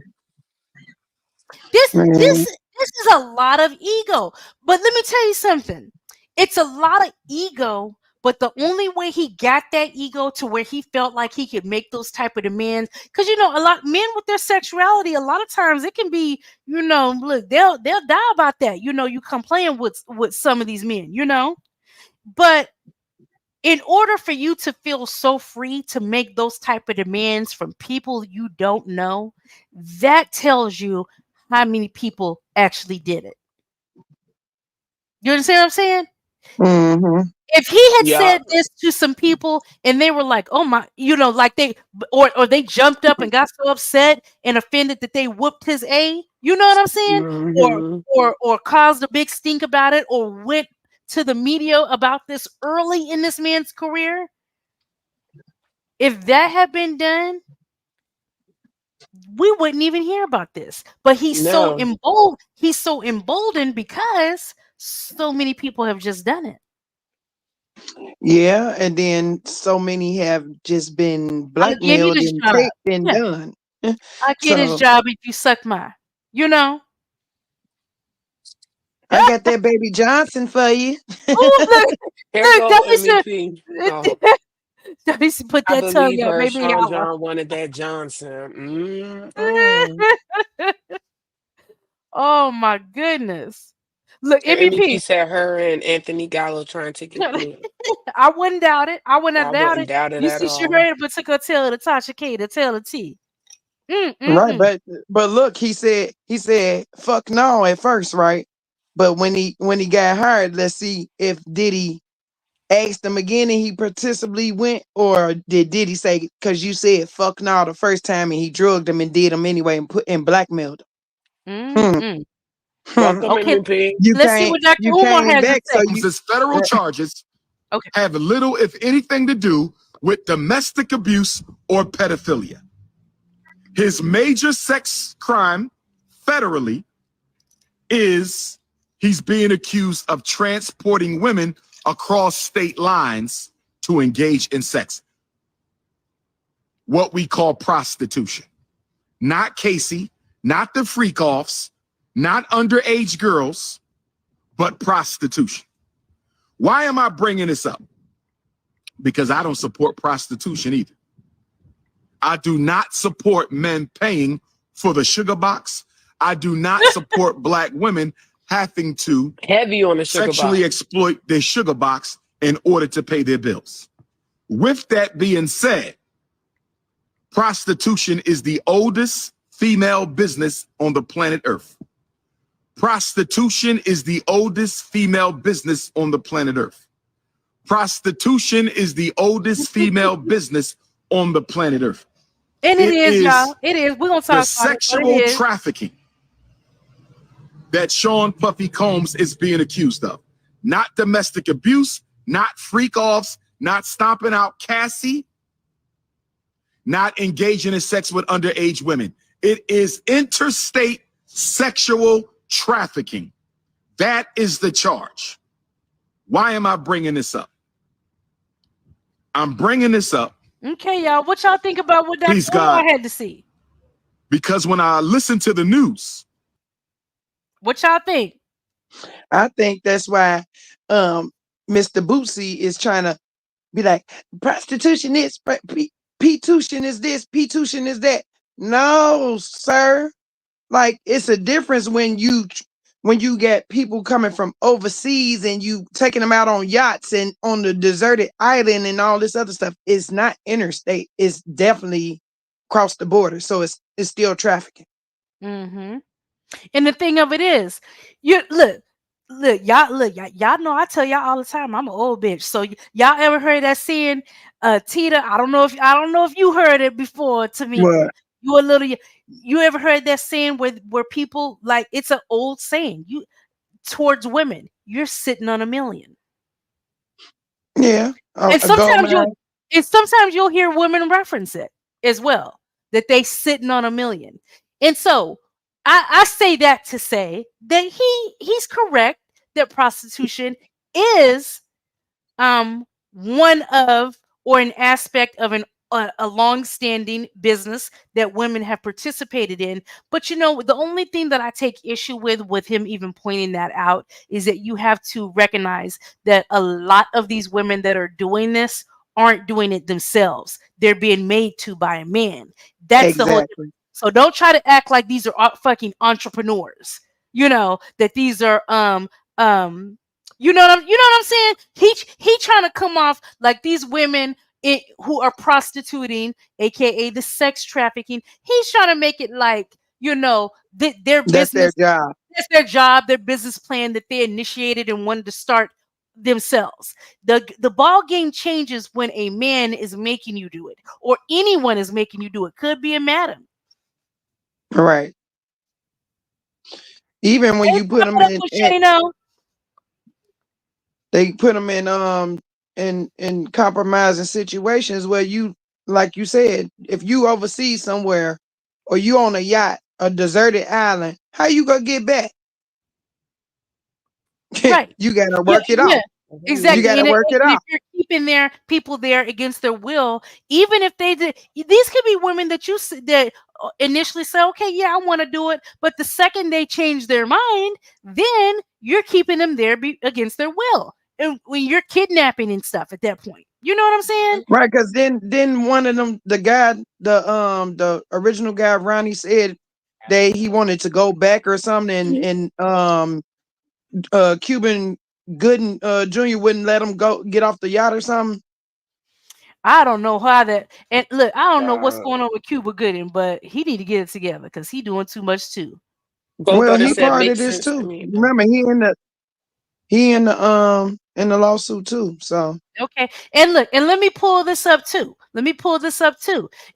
This Man. this this is a lot of ego. But let me tell you something. It's a lot of ego, but the only way he got that ego to where he felt like he could make those type of demands, because a lot men with their sexuality, a lot of times it can be, look, they'll die about that. You come playing with some of these men. But in order for you to feel so free to make those type of demands from people you don't know, that tells you how many people actually did it. You understand what I'm saying? Mm-hmm. If he had Yeah. said this to some people and they were like, "Oh my," like or they jumped up and got so upset and offended that they whooped his A, you know what I'm saying? Or Hmm. or caused a big stink about it or went to the media about this early in this man's career. If that had been done, we wouldn't even hear about this. But No. he's so emboldened because so many people have just done it. Yeah, and then so many have just been I'll give you blackmailed this and job. taped and Yeah, done. I'll get his So job if you suck my, you know. I got that baby Johnson for you. Oh, Here look, go Debbie said, MEP. Oh, Debbie said, put I that tongue believe out, her. baby, Sean holla. John wanted that Johnson. Mm-mm. Oh my goodness. Look, And MVP. MEP said her and Anthony Gallo trying to get clean. I wouldn't doubt it. I wouldn't I doubt wouldn't it. doubt it You at see, she all. heard it, but took her tail to Tasha K to tell the T. Right, Mm. but look, he said fuck no at first, right? But when he got hired, let's see if Diddy asked him again and he participably went, or did Diddy say because you said fuck no the first time and he drugged him and did him anyway and put and blackmailed him. Mm. Welcome, Okay, MEP. You let's see what Dr. Umar came has to back, so say. you His federal charges Okay. have little, if anything, to do with domestic abuse or pedophilia. His major sex crime federally is he's being accused of transporting women across state lines to engage in sex, what we call prostitution. Not Casey, not the freak offs, not underage girls, but prostitution. Why am I bringing this up? Because I don't support prostitution either. I do not support men paying for the sugar box. I do not support black women having to Heavy on the sugar sexually box. exploit their sugar box in order to pay their bills. With that being said, prostitution is the oldest female business on the planet Earth. Prostitution is the oldest female business on the planet Earth. Prostitution is the oldest female business on the planet Earth. And it is, y'all. It is. We're going to talk The about sexual it. trafficking that Sean Puffy Combs is being accused of. Not domestic abuse, not freak offs, not stomping out Cassie, not engaging in sex with underage women. It is interstate sexual trafficking. That is the charge. Why am I bringing this up? I'm bringing this up. Okay, y'all. What y'all think about what Dr. Please, Umar God. had to see? Because when I listen to the news, what y'all think? I think that's why Mr. Boosie is trying to be like, prostitution is P-tuition is this, P-tuition is that. No, sir. Like, it's a difference when you get people coming from overseas and you taking them out on yachts and on the deserted island and all this other stuff. It's not interstate. It's definitely across the border. So it's still trafficking. Mm-hmm. And the thing of it is, you look, y'all know I tell y'all all the time I'm an old bitch. So y'all ever heard that saying, Tita? I don't know if you heard it before, Tamika. What? You ever heard that saying where people, like, it's an old saying, you towards women, you're sitting on a million. Yeah. And A gold sometimes you'll hear women reference it as well, that they sitting on a million. And so I say that to say that he's correct that prostitution is one of, or an aspect of a long-standing business that women have participated in. But the only thing that I take issue with him even pointing that out is that you have to recognize that a lot of these women that are doing this aren't doing it themselves. They're being made to by a man. That's the whole. Exactly. So don't try to act like these are fucking entrepreneurs. That these are you know what I'm saying? He trying to come off like these women who are prostituting, aka the sex trafficking. He's trying to make it like their That's their business. job. That's their job, their business plan that they initiated and wanted to start themselves. The ball game changes when a man is making you do it, or anyone is making you do it. Could be a madam. Right. Even when Hey, you put them what up with Shano? they put them in compromising situations where you, like you said, if you overseas somewhere or you on a yacht, a deserted island, how you gonna get back? Right. You gotta Yeah, work it yeah. out. You Exactly. gotta And work it if out. you're keeping their people there against their will, even if they did, these could be women that that initially say, okay, yeah, I want to do it. But the second they change their mind, then you're keeping them there against their will. And when you're kidnapping and stuff at that point, you know what I'm saying? Right, because then one of them, the original guy, Ronnie, said that he wanted to go back or something, and Cuban Gooden Jr. wouldn't let him go get off the yacht or something. I don't know how that. And look, I don't know what's going on with Cuba Gooding, but he need to get it together because he doing too much too. Go Well, Butter he said part of makes this sense to too. me. Remember, he in the lawsuit too. So Okay. And look, and let me pull this up too.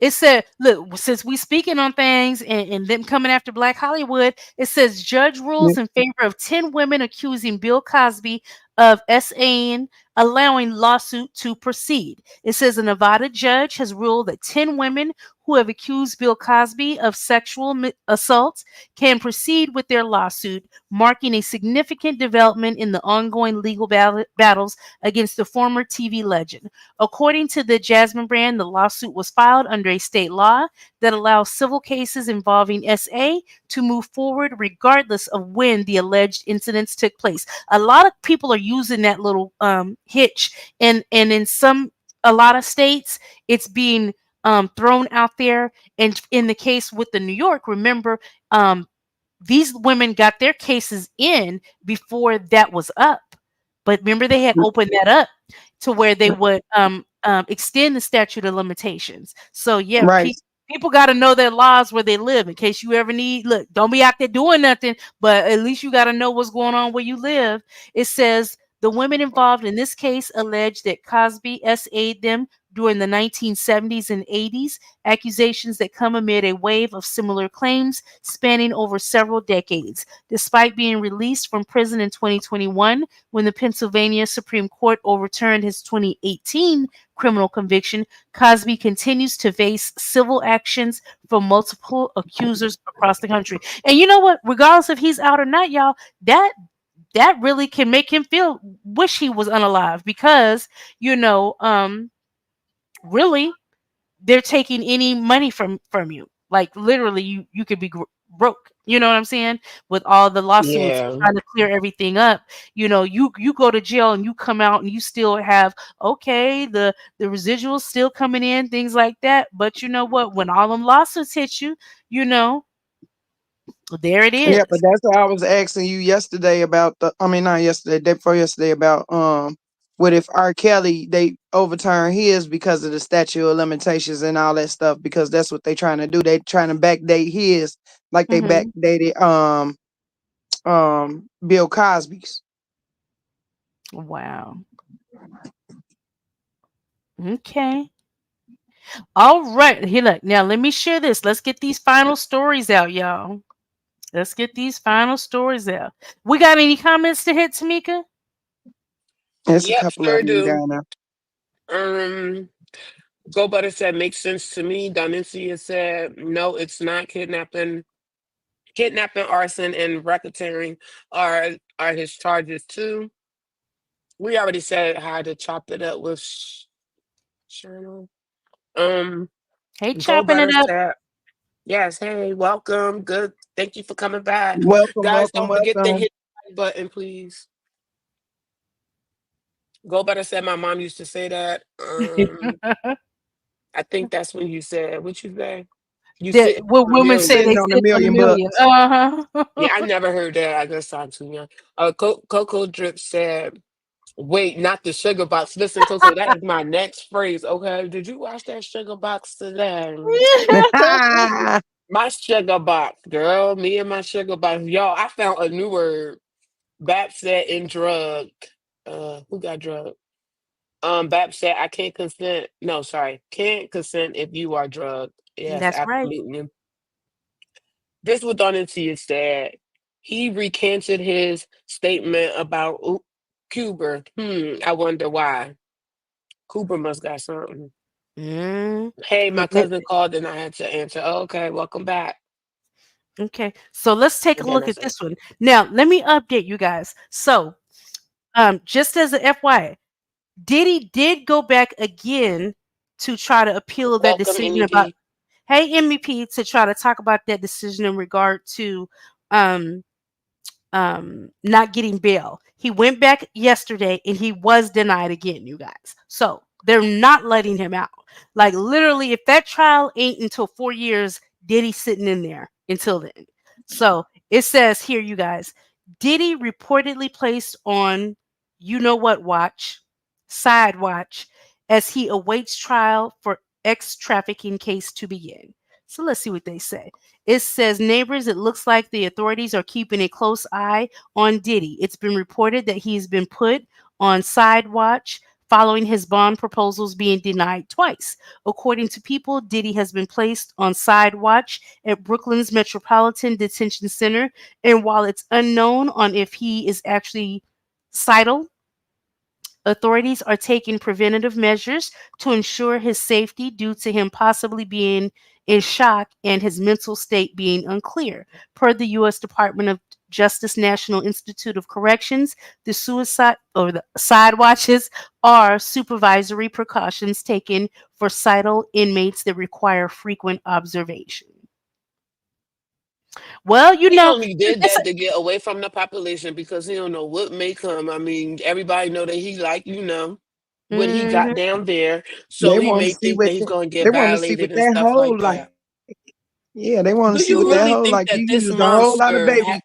It said, look, since we speaking on things and them coming after Black Hollywood, it says judge yeah. rules in favor of 10 women accusing Bill Cosby of SAing, allowing lawsuit to proceed. It says a Nevada judge has ruled that 10 women who have accused Bill Cosby of sexual assault can proceed with their lawsuit, marking a significant development in the ongoing legal battles against the former TV legend. According to the Jasmine brand, the lawsuit was filed under a state law that allows civil cases involving SA to move forward regardless of when the alleged incidents took place. A lot of people are using that little hitch, and in a lot of states, it's being thrown out there. And in the case with the New York, remember, these women got their cases in before that was up. But remember, they had opened that up to where they would extend the statute of limitations. So yeah, Right. people got to know their laws where they live in case you ever need. Look, don't be out there doing nothing, but at least you got to know what's going on where you live. It says the women involved in this case alleged that Cosby SA'd them during the 1970s and 80s, accusations that come amid a wave of similar claims spanning over several decades. Despite being released from prison in 2021, when the Pennsylvania Supreme Court overturned his 2018 criminal conviction, Cosby continues to face civil actions from multiple accusers across the country. And you know what? Regardless if he's out or not, y'all, that really can make him feel wish he was unalive because really they're taking any money from you. Like literally, you could be broke. You know what I'm saying? With all the lawsuits Yeah. trying to clear everything up, you go to jail and you come out and you still have the residuals still coming in, things like that. But you know what? When all them lawsuits hit you, there it is. Yeah, but that's what I was asking you yesterday about not yesterday, day before yesterday about what if R. Kelly they overturn his because of the statute of limitations and all that stuff, because that's what they trying to do. They trying to backdate his like they Hmm. backdated Bill Cosby's. Wow. Okay. All right. Here, look. Now, let me share this. Let's get these final stories out, y'all. Let's get these final stories out. We got any comments to hit, Tamika? There's a Yep, couple of sure them do. down there. Um, Go Butter said makes sense to me. Donencia said no, it's not kidnapping. Kidnapping, arson, and racketeering are his charges too. We already said how to chop it up with Sherman. Um, Hey, Go chopping it Butter up. said yes. Hey, welcome. Good. Thank you for coming back, Welcome, guys. welcome, Don't forget to welcome. hit the like button, please. Go Butter said my mom used to say that. I think that's when you said what you say. You sit What on a women say million. they Sitting on a sit on a million million. bucks. Yeah, I Uh-huh. never heard that. I guess I'm too young. Coco Drip said, "Wait, not the sugar box." Listen, Coco, that is my next phrase. Okay, did you watch that sugar box today? My sugar box, girl. Me and my sugar box. Y'all, I found a new word. Bapset and drug. Who got drugged? Bap said, I can't consent. No, sorry. Can't consent if you are drugged. Yes, That's right. absolutely. This was on into your said. He recanted his statement about Cuba. I wonder why. Cooper must got something. Mm. Hey, my cousin called and I had to answer. Okay, welcome back. Okay, so let's take And a then look I at said, this one. Now, let me update you guys. So, just as a FYI, Diddy did go back again to try to appeal that welcome, decision about, MEP. hey, MEP, to try to talk about that decision in regard to um not getting bail. He went back yesterday and he was denied again, you guys. So they're not letting him out. Like literally, if that trial ain't until 4 years, Diddy sitting in there until then. So it says here, you guys, Diddy reportedly placed on you know what watch, side watch, as he awaits trial for ex trafficking case to begin. So let's see what they say. It says, neighbors, it looks like the authorities are keeping a close eye on Diddy. It's been reported that he's been put on side watch following his bond proposals being denied twice. According to People, Diddy has been placed on side watch at Brooklyn's Metropolitan Detention Center. And while it's unknown on if he is actually cital, authorities are taking preventative measures to ensure his safety due to him possibly being in shock and his mental state being unclear. Per the U.S. Department of Justice National Institute of Corrections, the suicide or the side watches are supervisory precautions taken for cital inmates that require frequent observation. Well, He only did it's that to get away from the population because he don't know what may come. I mean, everybody know that he like, what he got mhm. down there. So They he want to may see think that what he's going to they get want to see what violated and that stuff whole like like. that. Yeah, they want to Do see you what that really whole think like. that You this used a whole lot of monster,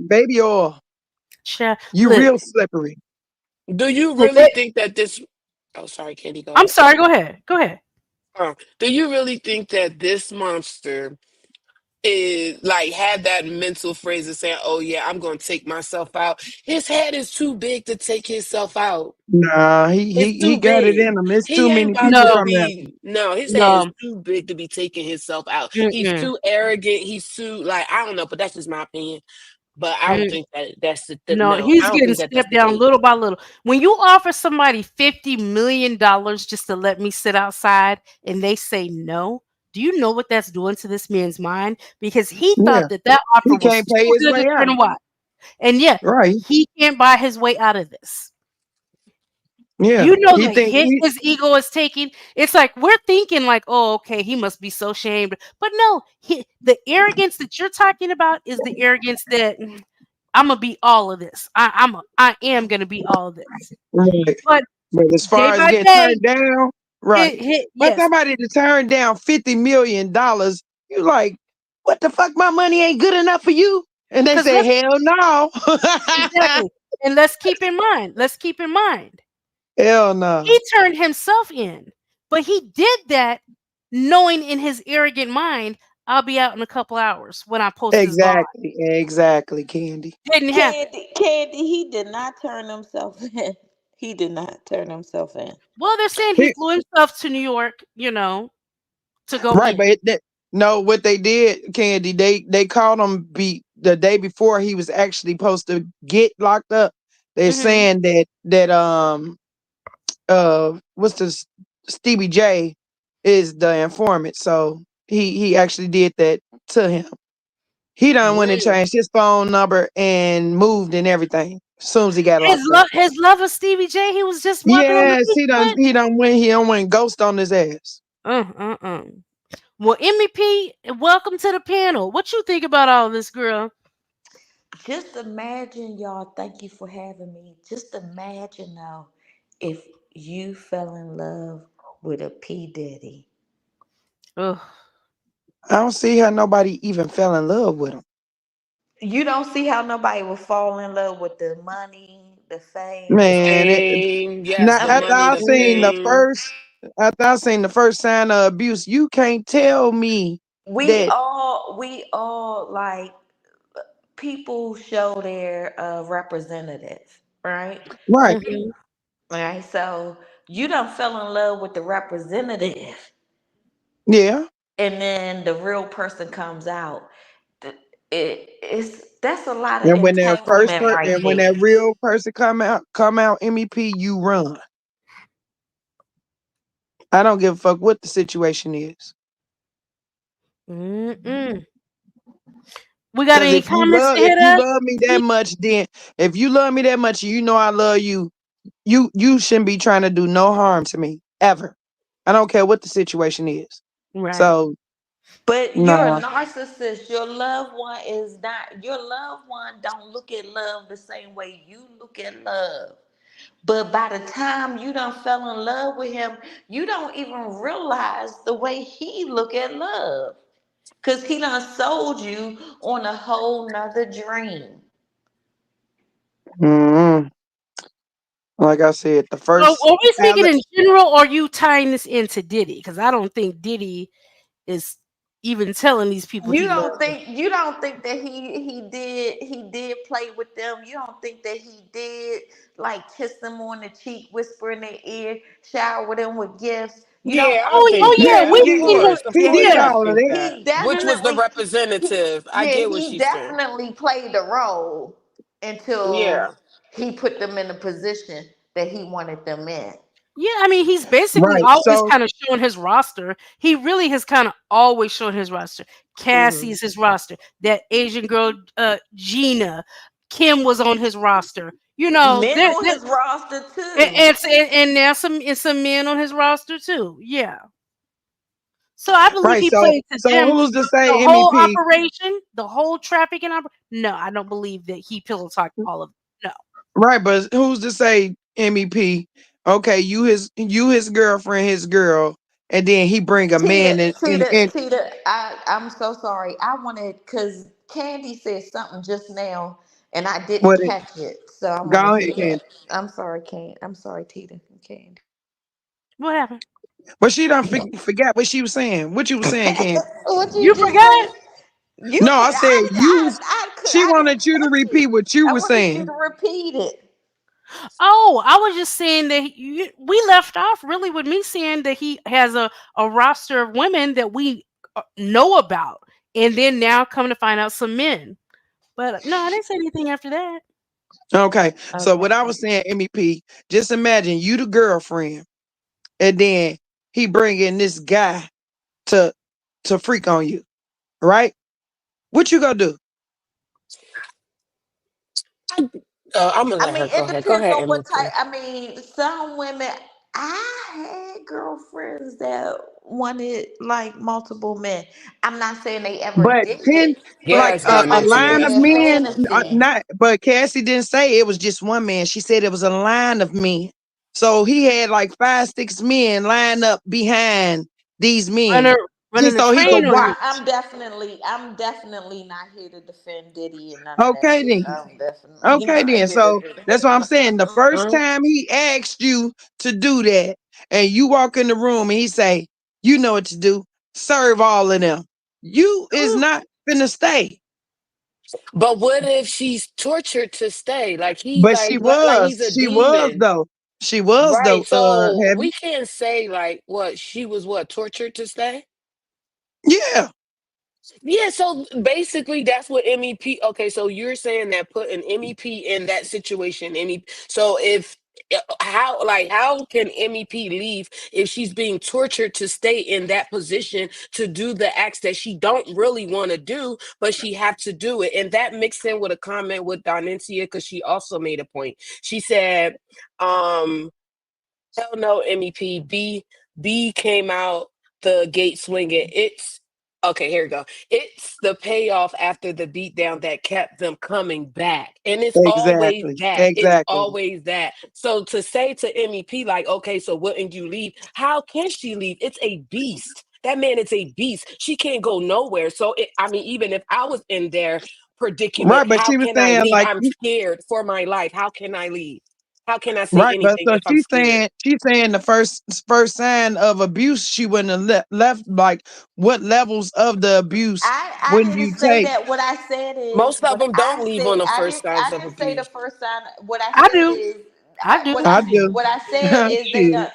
baby oil. You Look, real slippery. do you so really think that this, oh, sorry, Candy, go I'm ahead. sorry. Go ahead. Go ahead. Do you really think that this monster is like had that mental phrase of saying, "Oh yeah, I'm going to take myself out"? His head is too big to take himself out. Nah, he It's he too he got it big. in him. There's too He ain't many about people to No, coming after be him. no. His head is no. too big to be taking himself out. He's Mm-mm, too arrogant. He's too like I don't know, but that's just my opinion. But I don't mm. think that that's No, no. I he's don't getting think that that's stepped the down case. little by little. When you offer somebody $50 million just to let me sit outside and they say no, do you know what that's doing to this man's mind? Because he Yeah, thought that that offer he was can't pay too his good to way turn out. away. And yeah, Right. he can't buy his way out of this. Do Yeah. you know He the think hit he his ego is taking? It's like we're thinking like, oh, okay, he must be so ashamed. But no, the arrogance that you're talking about is the arrogance that I'm gonna be all of this. I am gonna be all of this. right. But But as day far as by getting day, turned down, right. it hit But yes, somebody to turn down $50 million, you like, what the fuck? My money ain't good enough for you? And they because say, let's hell no. exactly. And let's keep in mind, Hell no. he turned himself in, but he did that knowing in his arrogant mind, I'll be out in a couple hours when I post this bond. Exactly. Exactly, Candy. Didn't happen. Candy, he did not turn himself in. He did not turn himself in. Well, they're saying he He- flew himself to New York, to go right, in. but no, what they did, Candy, they called him the day before he was actually supposed to get locked up. They're Hmm. saying what's this, Stevie J is the informant. So he actually did that to him. He done went and When changed his phone number and moved and everything as soon as he got locked up. His love of Stevie J, he was just walking on the Yes, beach with. he done went ghost on his ass. Uh, uh, uh. Well, MEP, welcome to the panel. What you think about all this, girl? Just imagine, y'all. Thank you for having me. Just imagine now if you fell in love with a P Diddy. Ugh. I don't see how nobody even fell in love with him. You don't see how nobody will fall in love with the money, the fame, the the Man, fame, yes, now the I money, the fame. after I seen the first sign of abuse, you can't tell me that we all like people show their representative. right? Right. Mhm. All right. So you done fell in love with the representative, Yeah. and then the real person comes out. Th- it's that's a lot of And when that entanglement right and when there. that real person come out, MEP, you run. I don't give a fuck what the situation is. Mm-mm. We got Cause any comments to if hit you us? love me that much, then if you love me that much, you know I love you. You shouldn't be trying to do no harm to me ever. I don't care what the situation is. Right. So But you're a nah. narcissist. Your loved one is not. Your loved one don't look at love the same way you look at love. But by the time you done fell in love with him, you don't even realize the way he look at love. Cause he done sold you on a whole nother dream. Mm, like I said, the So first are we speaking in Alex. general, or are you tying this into Diddy? Because I don't think Diddy is even telling these people he loves them. You don't think that he did play with them. You don't think that he did like kiss them on the cheek, whisper in their ear, shower them with gifts. You don't Yeah, I Oh, think oh yeah, that. Yeah, we Of yeah, seen yeah. him. course, of He course. did Yeah, I all of think that. that. he Which was the definitely representative. I yeah, get what he she's saying. definitely played the role Yeah. until he put them in the position that he wanted them in. yeah. I mean, he's basically Right. always So kind of showing his roster. He really has kind of always shown his roster. Hmm. Cassie's his roster. That Asian girl, Gina, Kim was on his roster. You know, Men on his roster too. and there's some men on his roster too. Yeah. So I believe right. he So played to so them. who's to The say whole MEP? operation, the whole trafficking operation. No, I don't believe that he pillow talked all of it. No. Right, but who's to say MEP? Okay, you his girlfriend, his girl, and then he bring a man in Tita, I'm so sorry. I wanted because Candy said something just now and I didn't what it catch it. So I want to go ahead, hear Candy. that. I'm sorry, Candy. I'm sorry, Tita and Candy. What happened? But she don't forget what she was saying. What you was saying, Candy. What you You just forgot? said? You No, I could. said you was I could. she I wanted didn't you to catch it. repeat what you I were wanted you saying. to repeat it. Oh, I was just saying that we left off really with me saying that he has a roster of women that we know about, and then now come to find out some men. But no, I didn't say anything after that. Okay. So what I Okay. was saying, MEP, just imagine you the girlfriend, and then he bring in this guy to freak on you, right? What you gonna do? I'm gonna I let mean, her go it ahead. Go depends ahead, on what type. MVP. I mean, some women. I had girlfriends that wanted like multiple men. I'm not saying they ever But did 10, it, like but Yes, that a might be line MVP. of their men, fantasy. not, but Cassie didn't say it was just one man. She said it was a line of men. So he had like 5, 6 men lined up behind these men Runner running just a so he could train on watch. you. I'm definitely not here to defend Diddy and none of that Okay shit. then. I'm definitely Okay not then. here to So do that's what I'm saying. The first Huh? time he asked you to do that, and you walk in the room and he say, you know what to do. Serve all of them. You is not finna stay. But what if she's tortured to stay? Like he But like he's a she was demon. though. She was though, Right. So Heavy. we can't say like what she was what tortured to stay? Yeah. Yeah, so basically that's what MEP. Okay, so you're saying that put an MEP in that situation. MEP. So if how can MEP leave if she's being tortured to stay in that position to do the acts that she don't really want to do, but she have to do it? And that mixed in with a comment with Donencia because she also made a point. She said, um, hell no, MEP. B came out the gate swinging. It's okay. Here we go. It's the payoff after the beatdown that kept them coming back, and it's always Exactly. that. It's Exactly. always that. So to say to MEP like, okay, so wouldn't you leave? How can she leave? It's a beast. That man is a beast. She can't go nowhere. So I mean, even if I was in their predicament, Right, but how she was can I saying leave? like I'm scared for my life. How can I leave? How can I say Right, but anything so if I'm scared? she's saying the first sign of abuse she wouldn't have left. Like, what levels of the abuse I when didn't you say take? that. What I said is Most of what them I don't leave said. on the first signs I of didn't say the abuse. first sign. What I I said do. is I do. I do. what I said is Shit,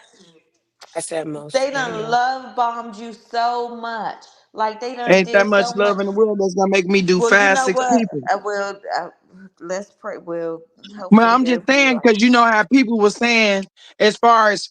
I said most. they I done know. love bombed you so much. Like they done ain't that did much so love much. in the world that's gonna make me do Well, you five, know six what? people. Let's pray. Well, Well, hopefully I'm just they'll be saying all because you know how people were saying, as far as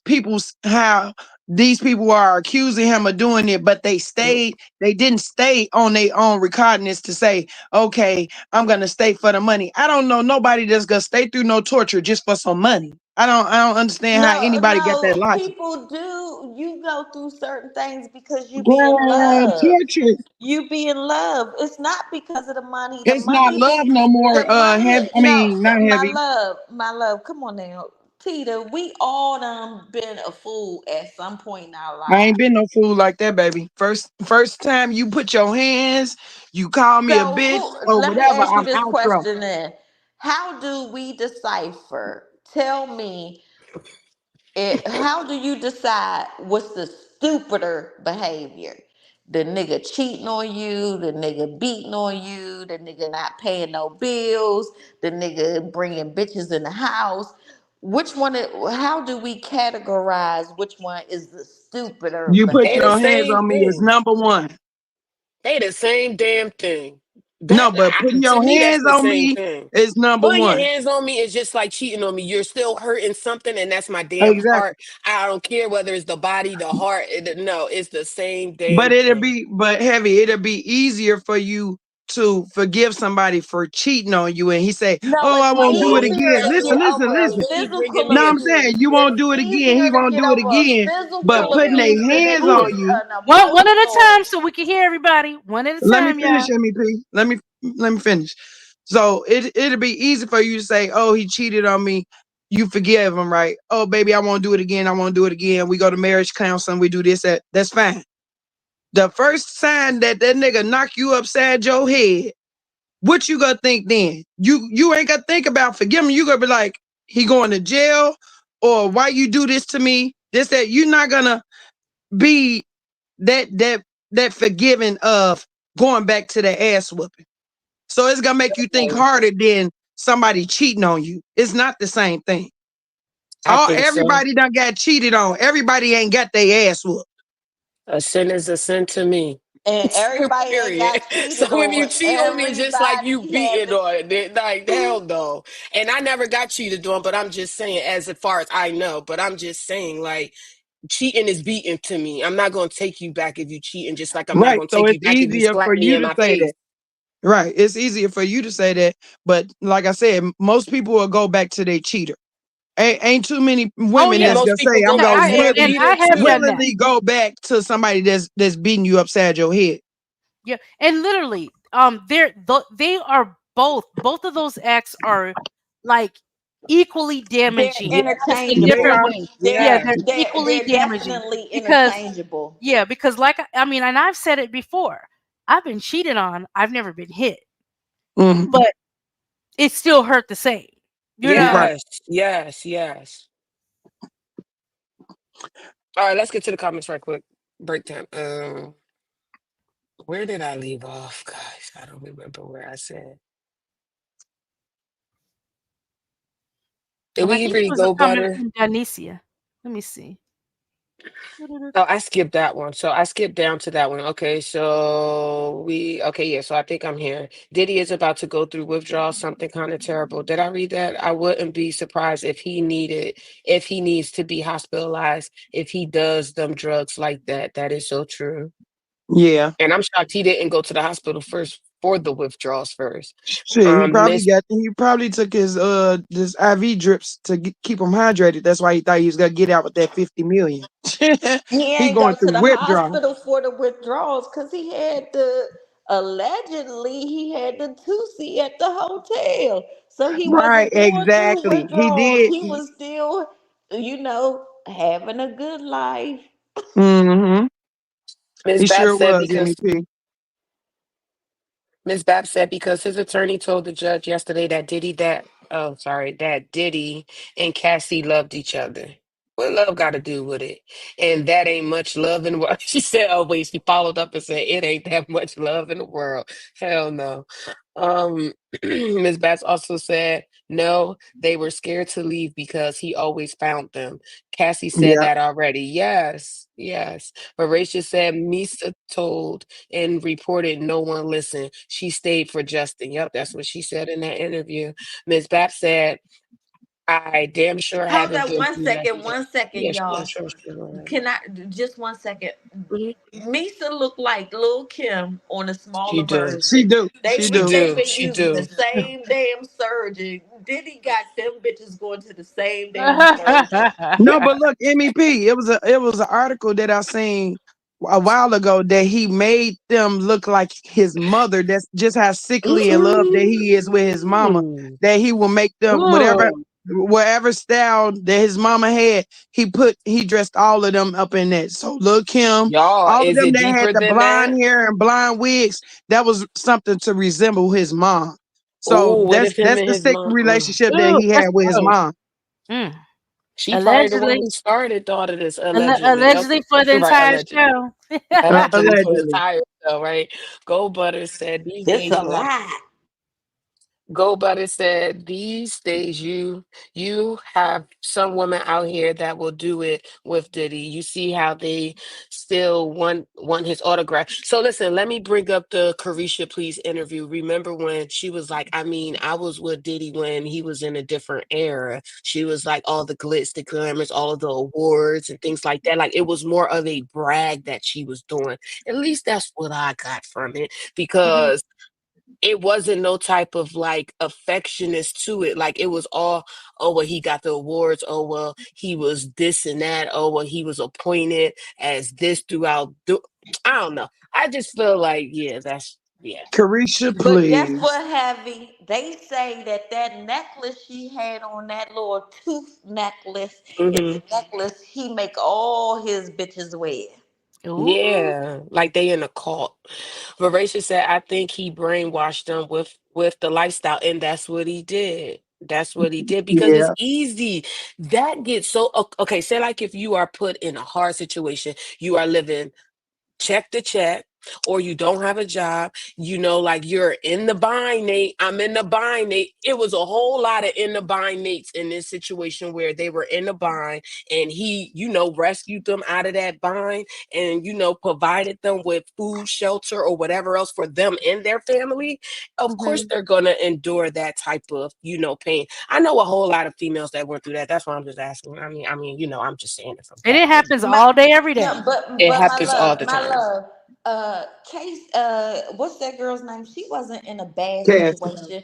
how these people are accusing him of doing it, but they didn't stay on their own recognizance to say, okay, I'm gonna stay for the money. I don't know nobody that's gonna stay through no torture just for some money. I don't understand how No, anybody got that no, logic. people do. You go through certain things because you be in Girl, love. torture. You be in love. It's not because of the money. The It's not money love be no more. the money. Heavy. I No, mean, not my heavy. love, my love. Come on now, Tita. We all done been a fool at some point in our I ain't lives. been no fool like that, baby. First time you put your hands, you call me a So bitch who? or Let me whatever, ask you I'm this outro. question then. How do we decipher? Tell me how do you decide what's the stupider behavior? The nigga cheating on you, the nigga beating on you, the nigga not paying no bills, the nigga bringing bitches in the house. Which one? How do we categorize which one is the stupider You put They the your behavior? hands same on me is thing. number one. They the same damn thing. No, but putting To your me, that's hands the on same me thing. is number Putting your one. hands on me is just like cheating on me. You're still hurting something, and that's my damn Exactly. heart. I don't care whether it's the body, the heart. No, it's the same But damn thing. heavy, it'll be easier for you to forgive somebody for cheating on you. And he say, No, oh, I it's won't do it No, easier again. to Listen, get no. listen, over a listen. Then you bringing physical me No, I'm into saying abuse. you won't It's do it again. He easier to won't get do it over a again. But physical putting abuse their than it hands on is you. an One at a emotional. time, so we can hear everybody. One at a Let me time, finish, y'all. MEP. Let me finish. So it'll be easy for you to say, "Oh, he cheated on me." You forgive him, right? Oh, baby, I won't do it again. I won't do it again. We go to marriage counseling. We do this. That's fine. The first sign that nigga knock you upside your head, what you gonna think then? You ain't gonna think about forgiving. You gonna be like, he going to jail, or why you do this to me? This that you're not gonna be that that that forgiving of going back to the ass whooping. So it's gonna make you think harder than somebody cheating on you. It's not the same thing. I think so. Everybody done got cheated on. Everybody ain't got their ass whooped. A sin is a sin to me. And everybody ain't Period. got cheated So if you on. cheat on me, just like you Everybody beating haven't. on it, like hell no. And I never got cheated on, but I'm just saying, as far as I know, but I'm just saying, like cheating is beating to me. I'm not gonna take you back if you cheat, and just like I'm not Right. gonna So take you it's back if you easier slap for me you in to my say that. face. Right. It's easier for you to say that. But like I said, most people will go back to their cheater. Ain't too many Oh women And yeah, that's most gonna say, people I'm go yeah. gonna back I to their and willingly cheater I have too. done that. willingly go back to somebody that's beating you upside your head. Yeah, and literally, they are both of those acts are like equally They're damaging. Just in They interchangeable. different are. ways. Yeah, Yeah. they're equally They're damaging definitely because interchangeable. yeah, because like I mean, and I've said it before. I've been cheated on. I've never been hit, Mhm. but it still hurt the same. You know. Right. Yes, yes, yes. All right, let's get to the comments right quick. Break time. Where did I leave off, guys? I don't remember where I said. Did we I think it even was a go comment butter? from Danicia. Let me see. Oh, I skipped that one. So I skipped down to that one. Okay, so okay, yeah, so I think I'm here. Diddy is about to go through withdrawal, something kind of terrible. Did I read that? I wouldn't be surprised if he needs to be hospitalized, if he does them drugs like that. That is so true. Yeah. And I'm shocked he didn't go to the hospital first for the withdrawals first. Shit, Miss he probably took his this IV drips to keep him hydrated. That's why he thought he was gonna get out with that 50 million. He He ain't going go to through the withdrawal. hospital for the withdrawals because he had allegedly he had the Tusi at the hotel. So he Right, wasn't going through exactly. He withdrawals. did. He was still, having a good life. Mm-hmm. Miss He Bab sure said was, because MEP. Miss Bab said because his attorney told the judge yesterday that Diddy that oh, sorry, that Diddy and Cassie loved each other. What love got to do with it? And that ain't much love in the world. She said, oh, wait, she followed up and said, it ain't that much love in the world. Hell no. Um, Ms. Batts also said, no, they were scared to leave because he always found them. Cassie said Yeah. that already. Yes, yes. Horatio said, Misa told and reported no one listened. She stayed for Justin. Yep, that's what she said in that interview. Ms. Bapp said, I damn sure Hold haven't up been through that yet. one Yeah, second, yeah, y'all. sure, sure. Can I just 1 second? Mhm. Misa looked like Lil Kim on a She smaller do. She version. do. They She She do. they do. been She using the do. same damn surgeon. Diddy got them bitches going to the same damn surgeon. No, but look, MEP, it was an article that I seen a while ago that he made them look like his mother. That's just how sickly in love that he is with his mama. Ooh. That he will make them Ooh. whatever style that his mama had, he dressed all of them up in that. So look him, Y'all, all of is them it that had deeper the than blonde that? hair and blonde wigs, that was something to resemble his mom. So Oh, what that's if him that's and the his sick mom? relationship that Ooh, he had that's with his gross. mom. Mm. She probably the one Allegedly. who started all of this, allegedly. Allegedly Okay, for the right, entire allegedly. show. Allegedly for the Allegedly. tire show, right? Go Butter said these It's days a you have lie. Go Butter said these days you have some women out here that will do it with Diddy. You see how they still want his autograph. So listen, let me bring up the Carisha Please interview. Remember when she was like, I mean, I was with Diddy when he was in a different era. She was like all the glitz, the glamours, all of the awards and things like that. Like it was more of a brag that she was doing. At least that's what I got from it Mhm. because it wasn't no type of like affectionate to it. Like it was all, oh well, he got the awards. Oh well, he was this and that. Oh well, he was appointed as this throughout. I don't know. I just feel like yeah, that's yeah. Carisha, But guess please. what, Heavy? They say that that necklace she had on, that little tooth necklace, is Hmm. the necklace he make all his bitches wear. Ooh. Yeah, like they in a cult. Voracious said, I think he brainwashed them with the lifestyle, and that's what he did. That's what he did because it's Yeah. easy. That gets so okay. Say like if you are put in a hard situation, you are living check to check, or you don't have a job, like you're in the bind, Nate. I'm in the bind, Nate. It was a whole lot of in the bind Nates in this situation where they were in the bind and he, rescued them out of that bind and, provided them with food, shelter, or whatever else for them and their family. Of course, Mhm. they're going to endure that type of, pain. I know a whole lot of females that went through that. That's why I'm just asking. I'm just saying it from And it past. happens My, all day, every no, day. It but happens all the my time. love, Case, what's that girl's name? She wasn't in a bad Cassie. situation.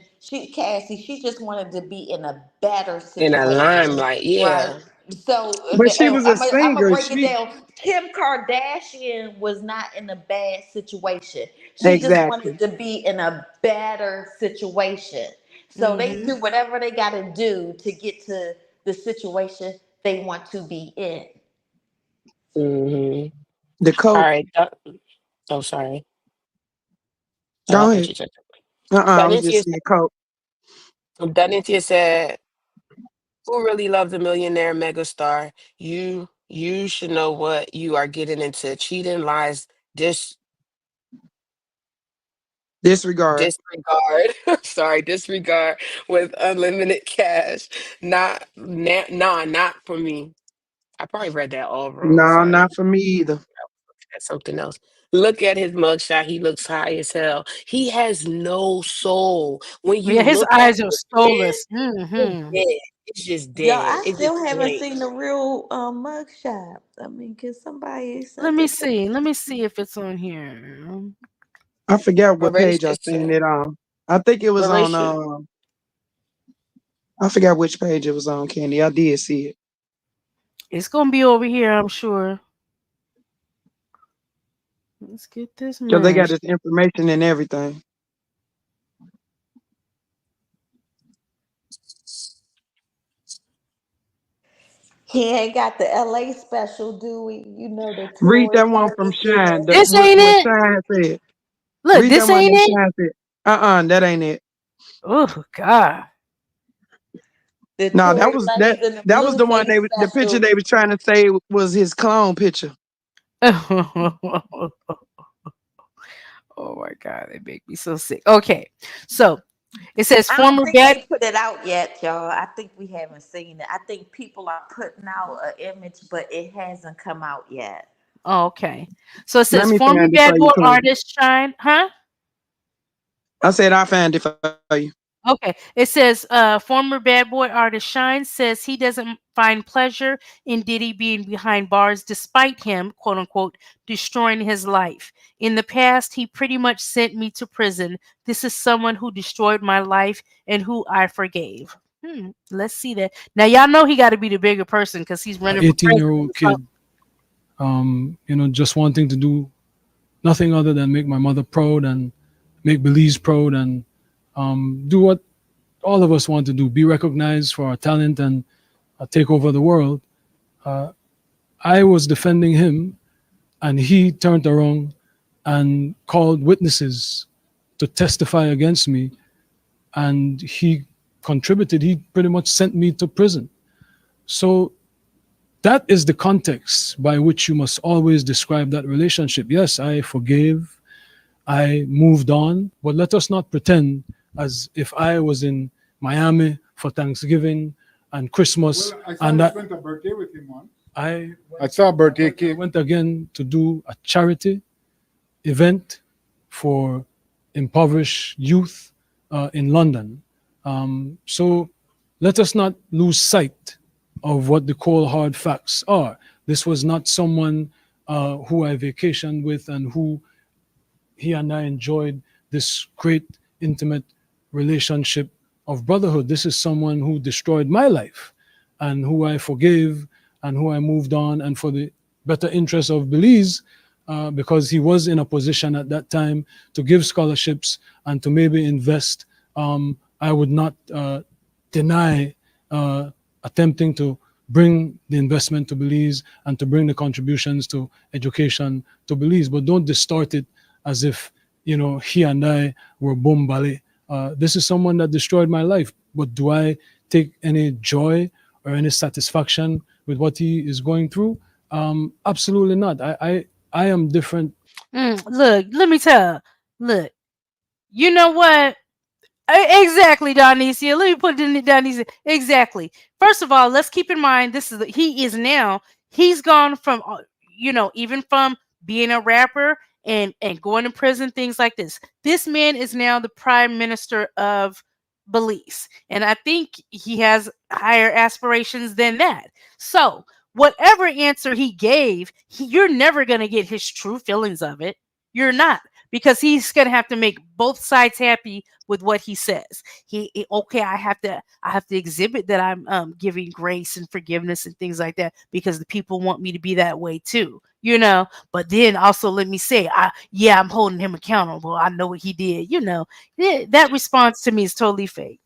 Cassie, she just wanted to be in a better In a situation, limelight, right? yeah. So But she was a I'm gonna singer. break it She down. Kim Kardashian was not in a bad situation. She just exactly. wanted to be in a better situation. So they Mhm. do whatever they got to do to get to the situation they want to be in. Hmm. The All coat. right. Oh, sorry. Oh, I Go thought ahead. you said I was Danintia just said, saying coat. Danintia said, who really loves a millionaire megastar? You should know what you are getting into. Cheating, lies, Disregard. disregard. Sorry, disregard with unlimited cash. Not for me. I probably read that all wrong. No, Sorry. not for me either. That's something else. Look at his mugshot. He looks high as hell. He has no soul. When you Yeah, his look at eyes are the man, soulless. it's Mhm. dead. It's just Yo, dead. I It's just still haven't blank. seen the real mugshot. I mean, can somebody Let send me it to see. Let me see if it's on here. I forgot what page I Voracious seen said. it on. I think it was on Voracious. I forgot which page it was on, Candy. I did see it. It's gonna be over here, I'm sure. Let's get this Because they got match. this information and everything. He ain't got the LA special, do we? You know, the Read tour that one from Shine. services. This ain't What it. Shine said. Look, Read that this one ain't that it. Shine said. That ain't it. Oh God. The No, Tory Lanez and the that was the one Blueface the picture special. they was trying to say was his clone picture. Oh my God, they make me so sick. Okay, so it says I don't former think bad. they put it out yet, y'all. I think we haven't seen it. I think people are putting out an image, but it hasn't come out yet. Oh, okay, so it Let says me former find it bad for you, boy Queen. artist Shine, huh? I said I found it for you. Okay. It says former bad boy artist Shine says he doesn't find pleasure in Diddy being behind bars despite him, quote unquote, destroying his life. In the past, he pretty much sent me to prison. This is someone who destroyed my life and who I forgave. Let's see that. Now, y'all know he got to be the bigger person because he's running for president. 18-year-old So, kid, just wanting to do nothing other than make my mother proud and make Belize proud and do what all of us want to do, be recognized for our talent and take over the world. I was defending him, and he turned around and called witnesses to testify against me, and he contributed. He pretty much sent me to prison. So that is the context by which you must always describe that relationship. Yes, I forgave, I moved on, but let us not pretend as if I was in Miami for Thanksgiving and Christmas. Well, I saw And you that spent a birthday with him once. I I saw a birthday I cake. went again to do a charity event for impoverished youth in London. So let us not lose sight of what the cold hard facts are. This was not someone who I vacationed with and who he and I enjoyed this great intimate relationship of brotherhood. This is someone who destroyed my life and who I forgave and who I moved on, and for the better interest of Belize, because he was in a position at that time to give scholarships and to maybe invest. I would not deny attempting to bring the investment to Belize and to bring the contributions to education to Belize, but don't distort it as if he and I were bombale. This is someone that destroyed my life, but do I take any joy or any satisfaction with what he is going through? Absolutely not. I am different. look, let me tell. Look, you know what? Exactly, Donicia. Let me put it in Donicia. Exactly. First of all, let's keep in mind he is now. He's gone from even from being a rapper and going to prison, things like this. This man is now the prime minister of Belize, and I think he has higher aspirations than that. So whatever answer he gave, you're never gonna get his true feelings of it. You're not, because he's gonna have to make both sides happy with what he says. Okay, I have to exhibit that I'm giving grace and forgiveness and things like that because the people want me to be that way too. But then also let me say, I'm holding him accountable. I know what he did. That response to me is totally fake.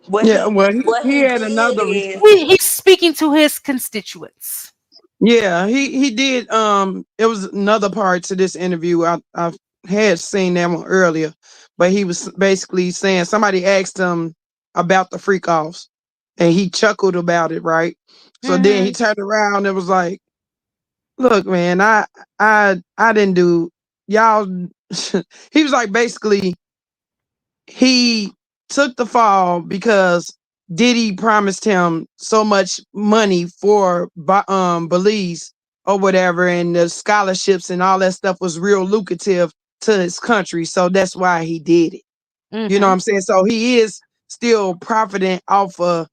What Yeah, he well, what he he had did another is response. He's speaking to his constituents. Yeah, he did. It was another part to this interview. I had seen that one earlier, but he was basically saying somebody asked him about the freak offs, and he chuckled about it, right? So then he Hmm. turned around and was like, "Look, man, I didn't do y'all." He was like, basically, he took the fall because Diddy promised him so much money for Belize or whatever, and the scholarships and all that stuff was real lucrative to his country. So that's why he did it. You know what Hmm. I'm saying? So he is still profiting off of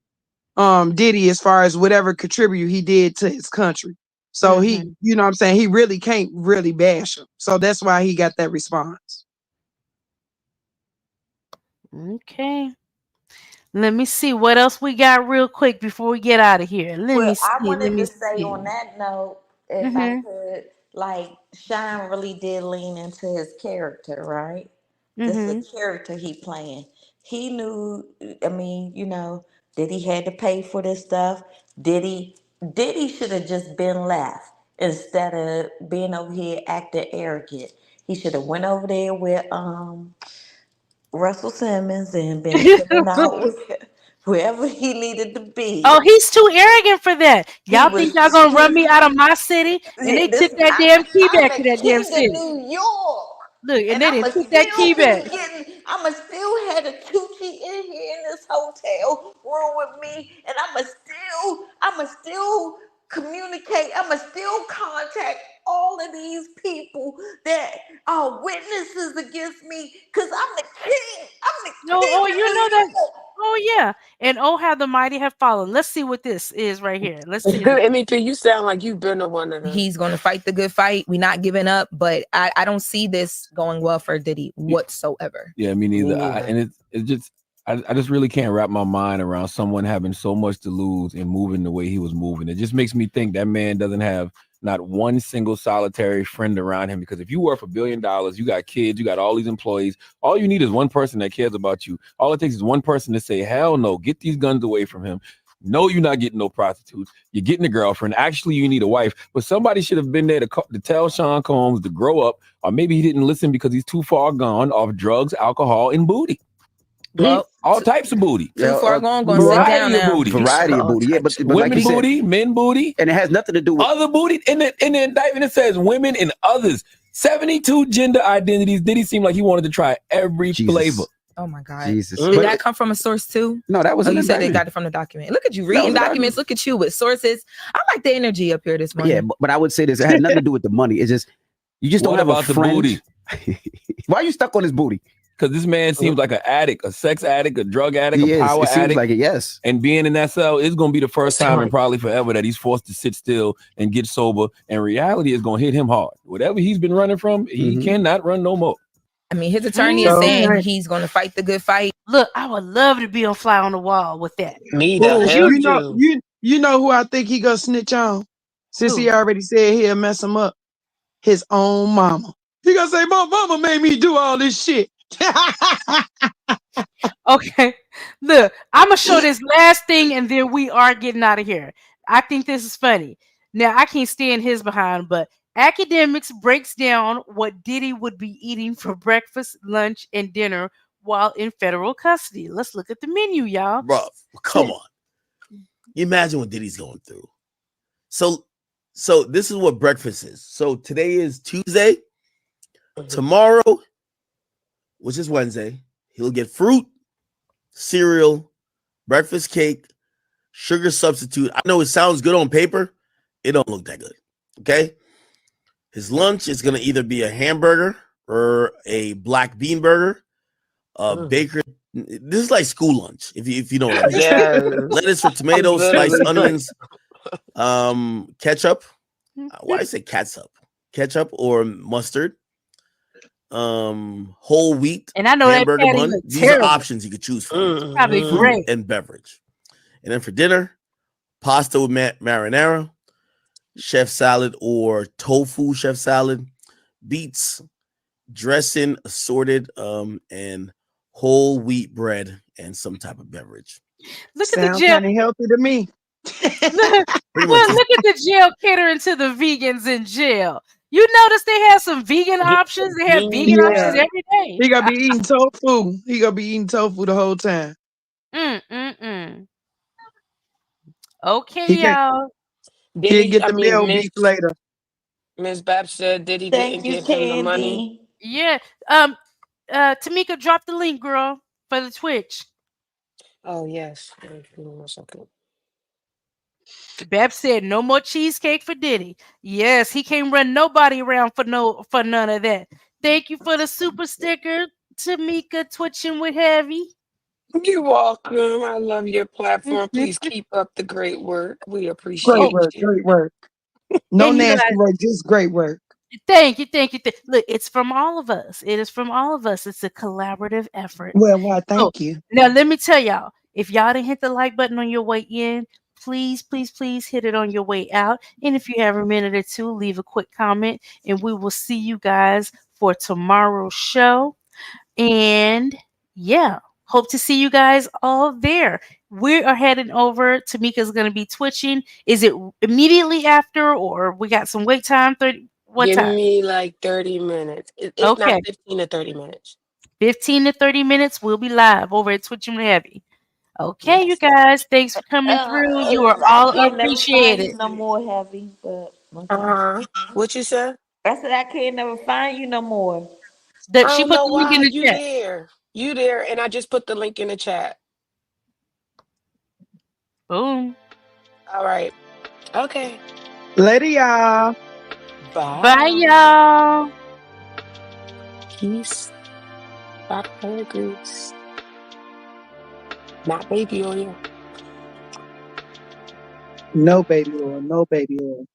Diddy as far as whatever contribute he did to his country. So he, Hmm. you know what I'm saying, he really can't really bash him. So that's why he got that response. Okay. Let me see what else we got real quick before we get out of here. Let well, me I see. Let wanted me to say see. on that note, if I Hmm. could, like, Shine really did lean into his character, right? This is Hmm. a character he playing. He knew, I mean, that he had to pay for this stuff. Did he should have just been left instead of being over here acting arrogant. He should have went over there with Russell Simmons and been chilling out wherever he needed to be. Oh, he's too arrogant for that. He Y'all was think y'all gonna run me he, out of my city? And they this took that damn key I'm back to the that damn king of city. New York. Look, and And they I'ma didn't took that key still back. be getting, I'ma still have a coochie in here in this hotel room with me, and I'ma still communicate, I'ma still contact all of these people that are witnesses against me, because I'm the king. I'm the No, king oh, of you New know that. York. Oh yeah, and oh how the mighty have fallen. Let's see what this is right here. Let's see this. MEP, you sound like you've been to one of them. He's going to fight the good fight. We're not giving up, but I don't see this going well for Diddy whatsoever. Yeah, me neither. Me neither. And it's just I just really can't wrap my mind around someone having so much to lose and moving the way he was moving. It just makes me think that man doesn't have not one single solitary friend around him. Because if you worth $1 billion, you got kids, you got all these employees. All you need is one person that cares about you. All it takes is one person to say, "Hell no, get these guns away from him." No, you're not getting no prostitutes. You're getting a girlfriend. Actually, you need a wife. But somebody should have been there to tell Sean Combs to grow up, or maybe he didn't listen because he's too far gone off drugs, alcohol, and booty. Well, all types of booty. Too far gone. Gonna sit down now. Booty. Variety of booty. Yeah, but like women you said, booty, men booty, and it has nothing to do with other booty. In the indictment, it says women and others. 72 gender identities. Did he seem like he wanted to try every flavor? Oh my God. Jesus. Did that come from a source too? No, that was Oh, an you said they indictment. got it from the document. Look at you reading was an documents. Look at you with sources. I like the energy up here this morning. Yeah, but I would say this. It had nothing to do with the money. It's just you just don't What have about a the friend. booty? Why are you stuck on his booty? Because this man seems like an addict, a sex addict, a drug addict, He a is. power It seems addict. like it, yes. And being in that cell is going to be the first time and probably forever that he's forced to sit still and get sober. And reality is going to hit him hard. Whatever he's been running from, he cannot run no more. I mean, his attorney is saying he's going to fight the good fight. Look, I would love to be on Fly on the Wall with that. Me the Ooh, hell you know who I think he gonna snitch on? Since he already said he'll mess him up. His own mama. He gonna say, "My mama made me do all this shit." Okay, look, I'm gonna show this last thing and then we are getting out of here. I think this is funny. Now I can't stand his behind, but academics breaks down what Diddy would be eating for breakfast, lunch, and dinner while in federal custody. Let's look at the menu, y'all. Bro, come on. You imagine what Diddy's going through. So this is what breakfast is. So today is Tuesday. Tomorrow, which is Wednesday, he'll get fruit, cereal, breakfast cake, sugar substitute. I know it sounds good on paper. It don't look that good. Okay. His lunch is going to either be a hamburger or a black bean burger, baker. This is like school lunch, if you know what I mean. Yeah. Lettuce or tomatoes, sliced onions, ketchup. Why I say catsup? Ketchup or mustard. Whole wheat and I know hamburger that bun. These are options you could choose from. Probably Fruit great. and beverage. And then for dinner, pasta with marinara, chef salad or tofu chef salad, beets, dressing, assorted, and whole wheat bread and some type of beverage. Look at Sounds the jail. kind of healthy to me. Look at the jail catering to the vegans in jail. You notice they have some vegan options. They have vegan options every day. He gonna be eating tofu. He gonna be eating tofu the whole time. Okay, y'all. He'll get the meal beef later. Miss Babs said Diddy Thank didn't you, give him the money. Candy. Yeah. Tamika, drop the link, girl, for the Twitch. Oh yes. Give me 1 second. Beb said no more cheesecake for Diddy. Yes, he can't run nobody around for none of that. Thank you for the super sticker, Tamika, twitching with heavy. You're welcome. I love your platform. Please keep up the great work. We Great appreciate work, you. great work. No And you nasty guys- work, just great work. Thank you. Look, it's from all of us. It is from all of us. It's a collaborative effort. Well, why, thank you. Now, let me tell y'all, if y'all didn't hit the like button on your way in, please hit it on your way out. And if you have a minute or two, leave a quick comment, and we will see you guys for tomorrow's show. And yeah, hope to see you guys all there. We are heading over. Tamika's going to be twitching. Is it immediately after, or we got some wait time? What Give time? me like 30 minutes. If Okay. not 15 to 30 minutes. 15 to 30 minutes. We'll be live over at Twitching with Heavy. Okay, you guys, thanks for coming through. You are I all can't never find appreciated. you no more, Heavy. But okay. What you said? I said I can't never find you no more. I She don't put know the link in why. the You chat. there. You there. And I just put the link in the chat. Boom. All right. Okay. Later, y'all. Bye. Bye, y'all. Peace. Bye, Grease. Not baby oil. No baby oil. No baby oil.